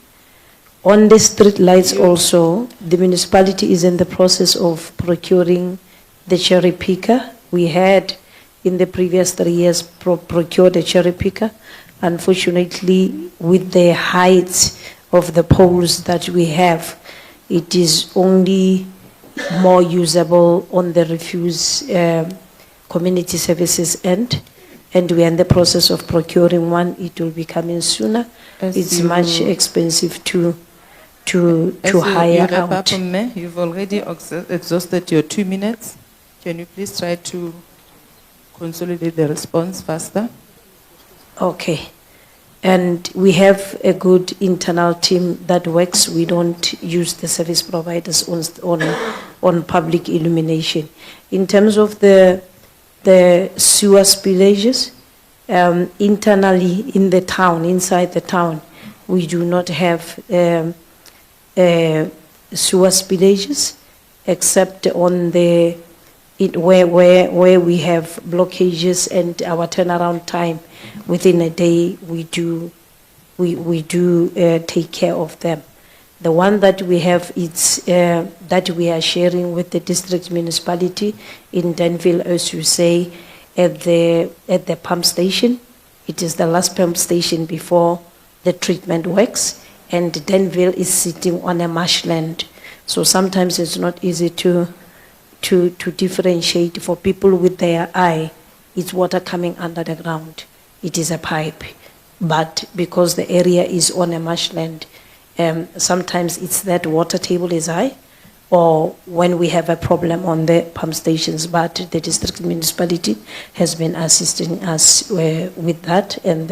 O: On the street lights also, the municipality is in the process of procuring the cherry picker. We had in the previous 3 years procured a cherry picker. Unfortunately, with the height of the poles that we have, it is only more usable on the refuse community services end, and we are in the process of procuring one. It will be coming sooner. It's much expensive to hire out.
C: You've already exhausted your 2 minutes. Can you please try to consolidate the response faster?
O: Okay. And we have a good internal team that works. We don't use the service providers on public illumination. In terms of the sewer spillages, internally in the town, inside the town, we do not have sewer spillages, except on the where we have blockages and our turnaround time within a day, we do take care of them. The one that we have, it's that we are sharing with the district municipality in Denville, as you say, at the pump station. It is the last pump station before the treatment works, and Denville is sitting on a marshland, so sometimes it's not easy to differentiate for people with their eye. It's water coming under the ground. It is a pipe, but because the area is on a marshland, sometimes it's that water table is high, or when we have a problem on the pump stations, but the district municipality has been assisting us with that, and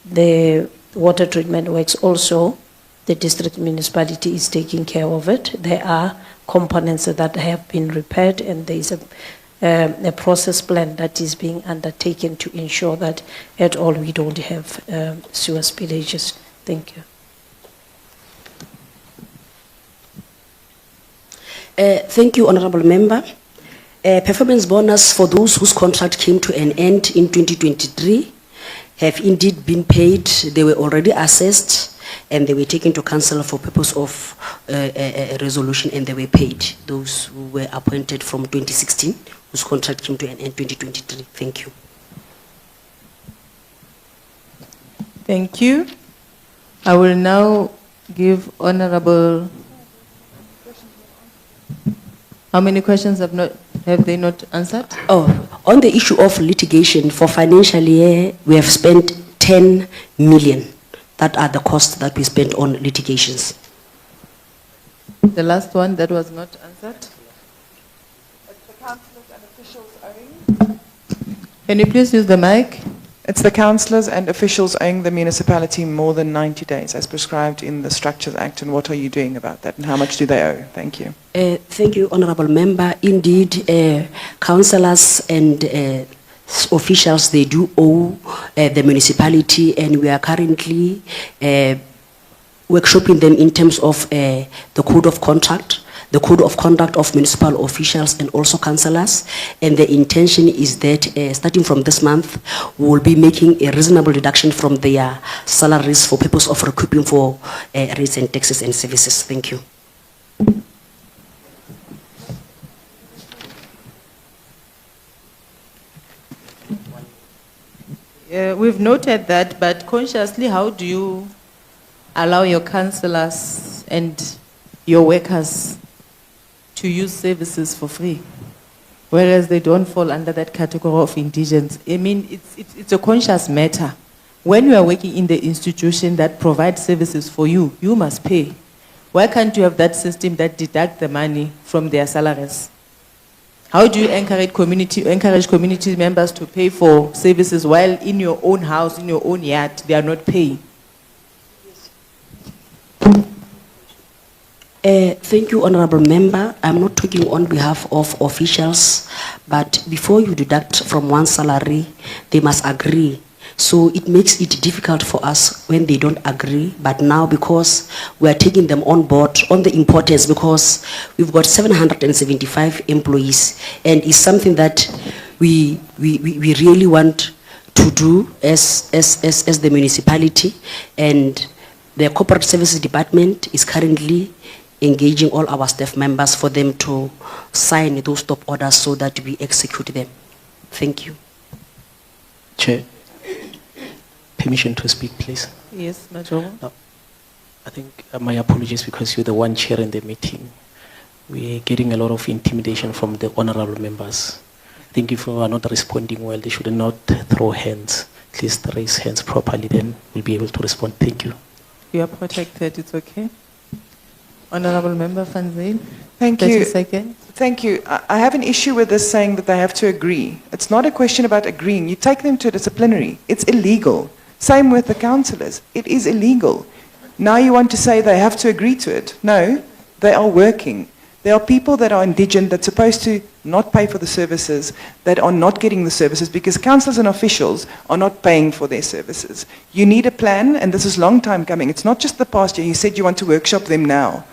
O: the water treatment works also. The district municipality is taking care of it. There are components that have been repaired, and there is a process plan that is being undertaken to ensure that at all we don't have sewer spillages. Thank you.
B: Thank you, Honorable Member. Performance bonus for those whose contract came to an end in 2023 have indeed been paid. They were already assessed, and they were taken to council for purpose of a resolution, and they were paid. Those who were appointed from 2016, whose contract came to an end 2023. Thank you.
C: Thank you. I will now give Honorable. How many questions have they not answered?
B: Oh, on the issue of litigation for financial year, we have spent 10 million. That are the costs that we spent on litigations.
C: The last one that was not answered.
N: It's the councillors and officials owing.
C: Can you please use the mic?
N: It's the councillors and officials owing the municipality more than 90 days as prescribed in the Structures Act, and what are you doing about that, and how much do they owe? Thank you.
B: Thank you, Honourable Member. Indeed, councillors and officials, they do owe the municipality, and we are currently workshopping them in terms of the code of conduct, the code of conduct of municipal officials and also councillors. And the intention is that starting from this month, we will be making a reasonable reduction from their salaries for purpose of recouping for rates and taxes and services. Thank you.
C: We've noted that, but consciously, how do you allow your councillors and your workers to use services for free, whereas they don't fall under that category of indigents? I mean, it's a conscious matter. When you are working in the institution that provides services for you, you must pay. Why can't you have that system that deduct the money from their salaries? How do you encourage community members to pay for services while in your own house, in your own yard, they are not paying?
B: Thank you, Honorable Member. I'm not talking on behalf of officials, but before you deduct from one salary, they must agree. So it makes it difficult for us when they don't agree, but now because we are taking them on board on the importance, because we've got 775 employees, and it's something that we really want to do as the municipality, and the Corporate Services Department is currently engaging all our staff members for them to sign those stop orders so that we execute them. Thank you.
D: Chair, permission to speak, please.
C: Yes, Majoro.
D: No, I think my apologies because you're the one chairing the meeting. We're getting a lot of intimidation from the honorable members. I think if we are not responding well, they should not throw hands. At least raise hands properly, then we'll be able to respond. Thank you.
C: You are protected, it's okay. Honorable Member Van Zyl.
N: Thank
C: 30
N: you.
C: seconds.
N: Thank you. I have an issue with this saying that they have to agree. It's not a question about agreeing. You take them to a disciplinary. It's illegal. Same with the councillors. It is illegal. Now you want to say they have to agree to it. No, they are working. There are people that are indigent that's supposed to not pay for the services, that are not getting the services because councillors and officials are not paying for their services. You need a plan, and this is a long time coming. It's not just the past year. You said you want to workshop them now.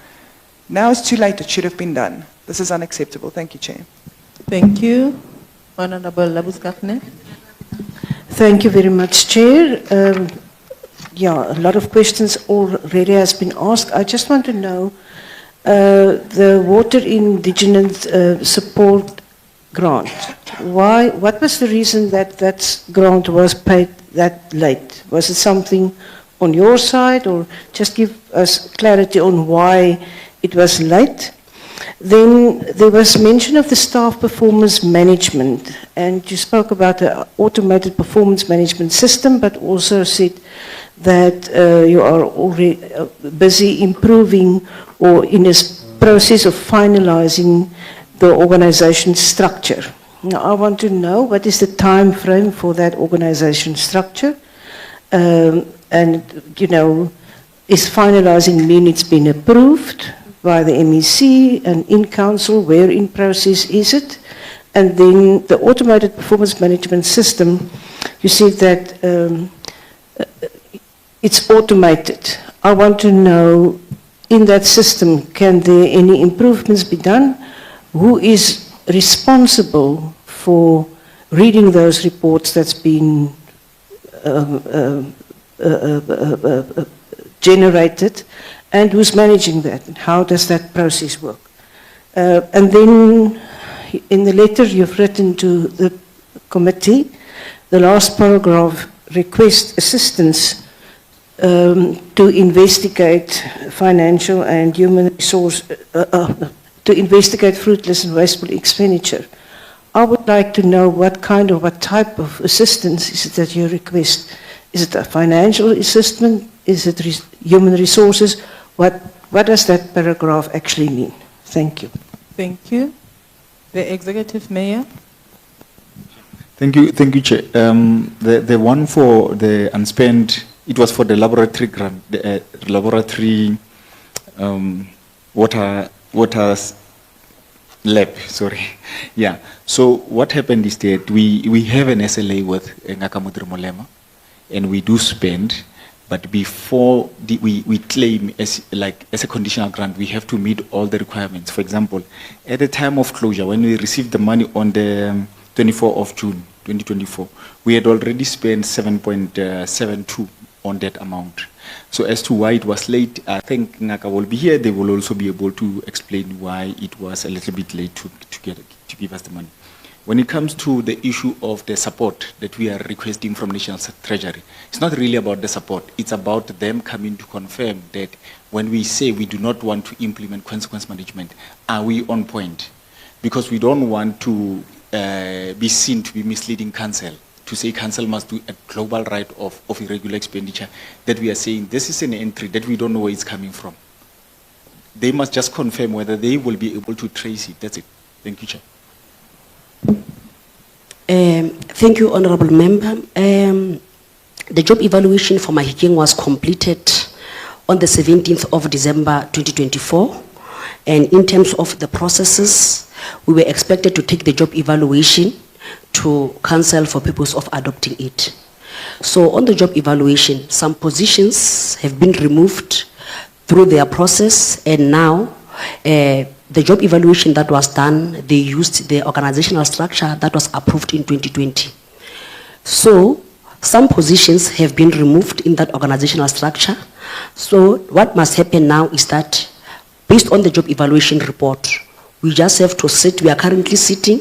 N: Now it's too late. It should have been done. This is unacceptable. Thank you, Chair.
C: Thank you. Honorable Labuschagne.
O: Thank you very much, Chair. Yeah, a lot of questions already has been asked. I just want to know the Water Indigenous Support Grant. Why? What was the reason that that grant was paid that late? Was it something on your side, or just give us clarity on why it was late? Then there was mention of the staff performance management, and you spoke about the automated performance management system, but also said that you are already busy improving or in a process of finalizing the organization structure. Now, I want to know what is the time frame for that organization structure, and you know, is finalizing mean it's been approved by the MEC and in council? Where in process is it? And then the automated performance management system, you said that it's automated. I want to know, in that system, can there any improvements be done? Who is responsible for reading those reports that's been generated, and who's managing that? And how does that process work? And then in the letter you've written to the committee, the last paragraph request assistance to investigate financial and human resource, to investigate fruitless and wasteful expenditure. I would like to know what type of assistance is it that you request? Is it a financial assistance? Is it human resources? What does that paragraph actually mean? Thank you.
C: Thank you. The Executive Mayor.
A: Thank you, Chair. The one for the unspent, it was for the laboratory grant, the laboratory water lab. Sorry, yeah. So what happened is that we have an SLA with Ngaka Molema, and we do spend. But before we claim as a conditional grant, we have to meet all the requirements. For example, at the time of closure, when we received the money on the 24th of June, 2024, we had already spent 7.72 on that amount. So as to why it was late, I think Ngaka will be here. They will also be able to explain why it was a little bit late to give us the money. When it comes to the issue of the support that we are requesting from National Treasury, it's not really about the support. It's about them coming to confirm that when we say we do not want to implement consequence management, are we on point? Because we don't want to be seen to be misleading council, to say council must do a global write-off of irregular expenditure, that we are saying this is an entry that we don't know where it's coming from. They must just confirm whether they will be able to trace it. That's it. Thank you, Chair.
B: Thank you, Honorable Member. The job evaluation for Mahikeng was completed on the 17th of December 2024. And in terms of the processes, we were expected to take the job evaluation to council for purpose of adopting it. So on the job evaluation, some positions have been removed through their process, and now the job evaluation that was done, they used the organizational structure that was approved in 2020. So some positions have been removed in that organizational structure. So what must happen now is that based on the job evaluation report, we just have to sit, we are currently sitting,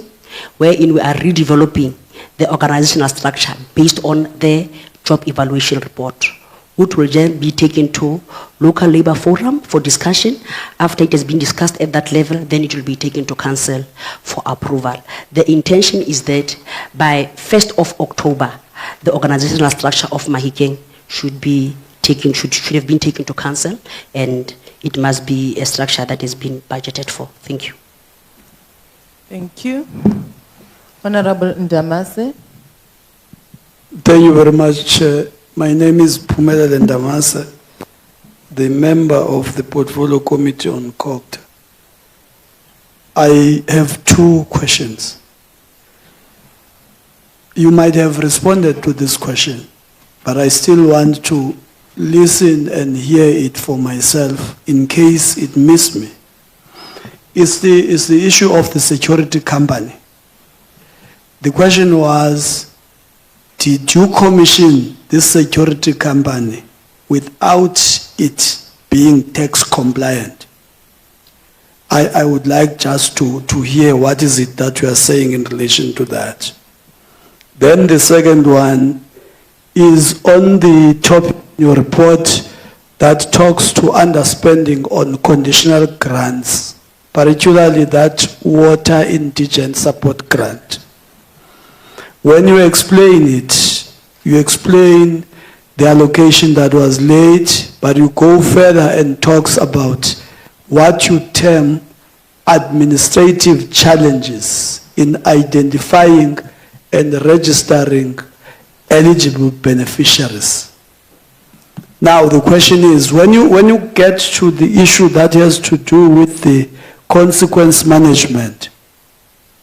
B: wherein we are redeveloping the organizational structure based on the job evaluation report, which will then be taken to local labor forum for discussion. After it has been discussed at that level, then it will be taken to council for approval. The intention is that by 1st of October, the organizational structure of Mahikeng should be taken, should have been taken to council, and it must be a structure that has been budgeted for. Thank you.
C: Thank you. Honorable Ndamase.
J: Thank you very much, Chair. My name is Pumela Ndamase, the member of the Portfolio Committee on COGT. I have two questions. You might have responded to this question, but I still want to listen and hear it for myself in case it missed me. It's the issue of the security company. The question was, did you commission this security company without it being tax compliant? I would like just to hear what is it that you are saying in relation to that. Then the second one is on the topic in your report that talks to underspending on conditional grants, particularly that water indigent support grant. When you explain it, you explain the allocation that was late, but you go further and talks about what you term administrative challenges in identifying and registering eligible beneficiaries. Now the question is, when you get to the issue that has to do with the consequence management,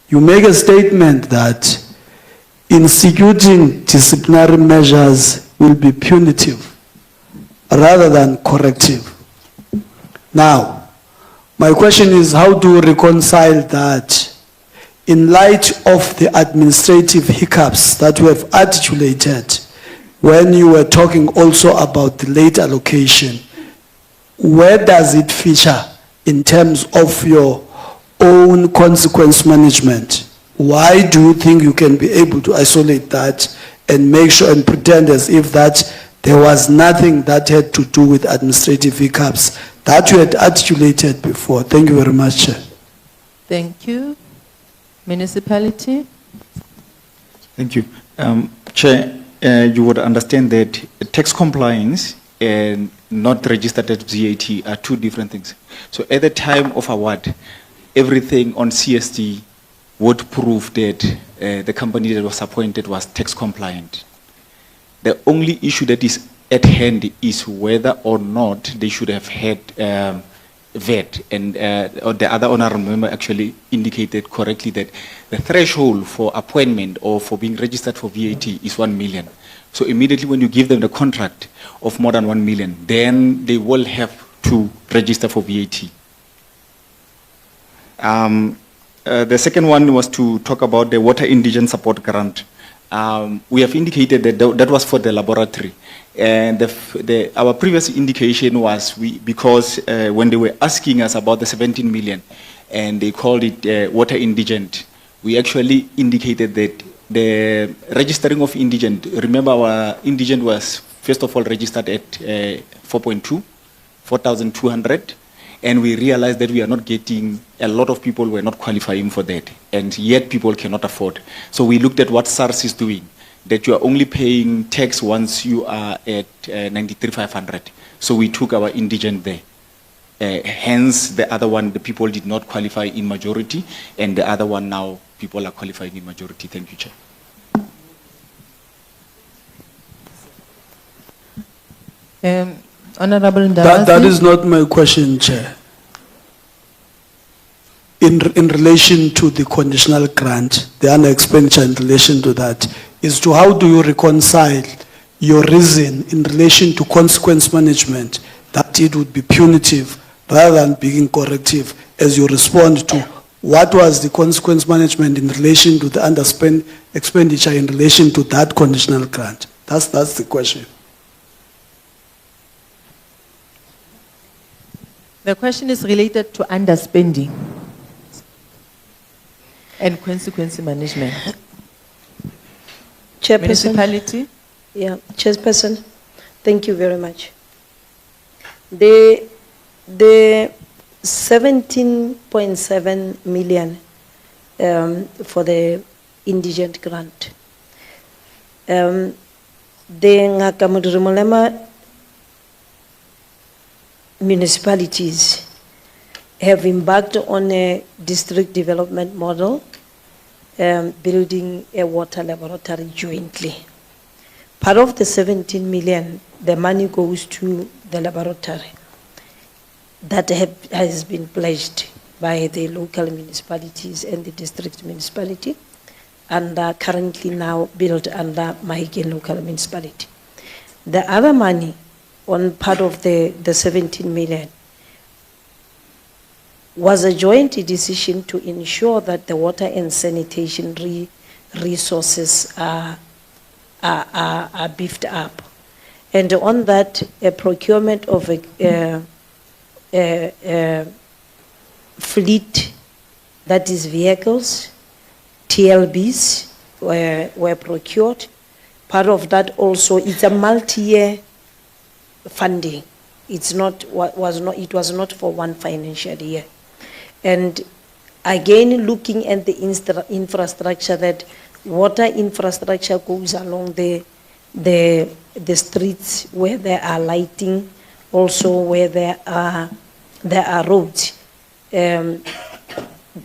J: you make a statement that instituting disciplinary measures will be punitive rather than corrective. Now, my question is, how do we reconcile that in light of the administrative hiccups that we have articulated when you were talking also about the late allocation? Where does it feature in terms of your own consequence management? Why do you think you can be able to isolate that and make sure and pretend as if that there was nothing that had to do with administrative hiccups that you had articulated before? Thank you very much, Chair.
C: Thank you. Municipality.
A: Thank you. Chair, you would understand that tax compliance and not registered as VAT are two different things. So at the time of award, everything on CST would prove that the company that was appointed was tax compliant. The only issue that is at hand is whether or not they should have had VAT, and or the other honorable member actually indicated correctly that the threshold for appointment or for being registered for VAT is 1 million. So immediately when you give them the contract of more than 1 million, then they will have to register for VAT. The second one was to talk about the water indigent support grant. We have indicated that that was for the laboratory. And our previous indication was because when they were asking us about the 17 million and they called it water indigent, we actually indicated that the registering of indigent, remember our indigent was first of all registered at 4,200, and we realized that we are not getting, a lot of people were not qualifying for that, and yet people cannot afford. So we looked at what SARS is doing, that you are only paying tax once you are at 93,500. So we took our indigent there. Hence the other one, the people did not qualify in majority, and the other one now people are qualifying in majority. Thank you, Chair.
C: Honorable
J: That
C: Ndabasi.
J: is not my question, Chair. In relation to the conditional grant, the other expenditure in relation to that, is to how do you reconcile your reason in relation to consequence management, that it would be punitive rather than being corrective, as you respond to what was the consequence management in relation to the underspend expenditure in relation to that conditional grant? That's the question.
C: The question is related to underspending and consequence management.
O: Chairperson.
C: Municipality.
O: Yeah, Chairperson, thank you very much. The 17.7 million for the indigent grant. The Ngaka Muduri Molema municipalities have embarked on a district development model, building a water laboratory jointly. Part of the 17 million, the money goes to the laboratory that has been pledged by the local municipalities and the district municipality, and are currently now built under Mahikeng local municipality. The other money on part of the 17 million was a joint decision to ensure that the water and sanitation resources are beefed up. And on that, a procurement of a fleet, that is vehicles, TLBs were procured. Part of that also, it's a multi-year funding. It was not for one financial year. And again, looking at the infrastructure, that water infrastructure goes along the streets where there are lighting, also where there are roads. The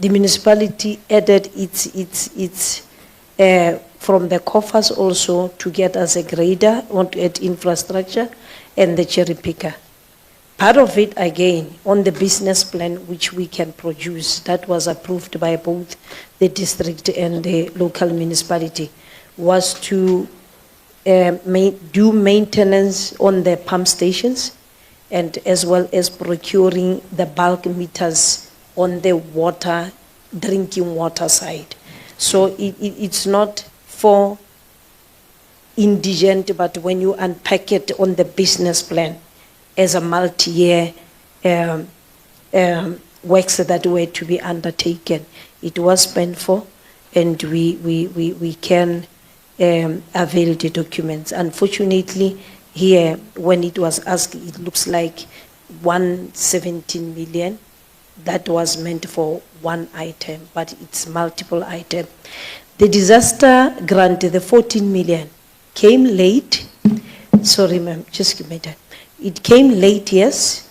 O: municipality added its from the coffers also to get us a grader at infrastructure and the cherry picker. Part of it, again, on the business plan which we can produce, that was approved by both the district and the local municipality, was to do maintenance on the pump stations, and as well as procuring the bulk meters on the water, drinking water side. So it's not for indigent, but when you unpack it on the business plan as a multi-year works that were to be undertaken, it was spent for, and we can avail the documents. Unfortunately, here, when it was asked, it looks like 117 million. That was meant for one item, but it's multiple items. The disaster grant, the 14 million, came late. Sorry, ma'am, just give me that. It came late, yes.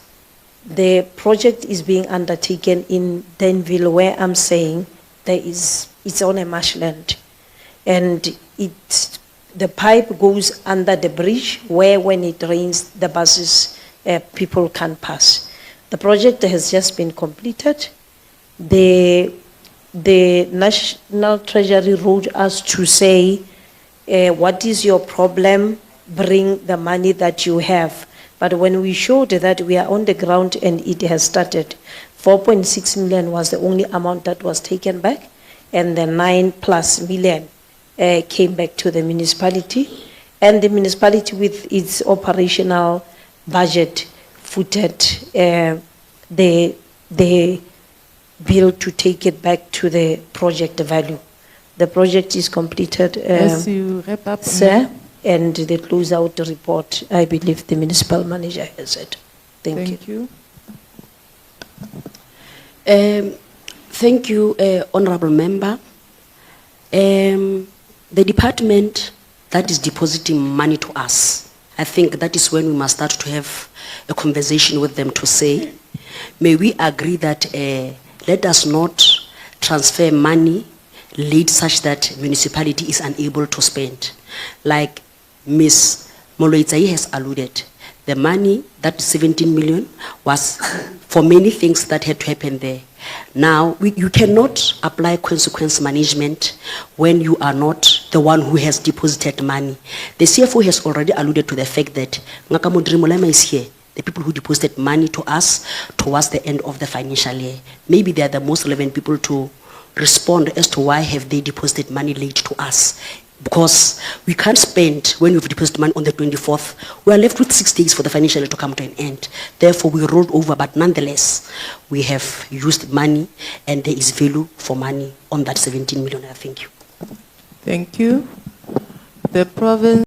O: The project is being undertaken in Denville, where I'm saying it's on a marshland. And the pipe goes under the bridge, where when it rains, the buses, people can pass. The project has just been completed. The National Treasury wrote us to say, what is your problem? Bring the money that you have. But when we showed that we are on the ground and it has started, 4.6 million was the only amount that was taken back, and the 9+ million came back to the municipality, and the municipality with its operational budget footed the bill to take it back to the project value. The project is completed,
C: As you wrap up,
O: sir, and the closeout report, I believe the municipal manager has it. Thank you.
B: Thank you, Honorable Member. The department that is depositing money to us, I think that is when we must start to have a conversation with them to say, may we agree that let us not transfer money, late such that municipality is unable to spend. Like Ms. Moloitsai has alluded, the money, that 17 million, was for many things that had to happen there. Now, you cannot apply consequence management when you are not the one who has deposited money. The CFO has already alluded to the fact that Ngaka Modiri Molema is here, the people who deposited money to us towards the end of the financial year. Maybe they are the most relevant people to respond as to why have they deposited money late to us. Because we can't spend when you've deposited money on the 24th. We are left with 6 days for the financial year to come to an end. Therefore, we rolled over, but nonetheless, we have used money and there is value for money on that 17 million. Thank you.
C: Thank you. The province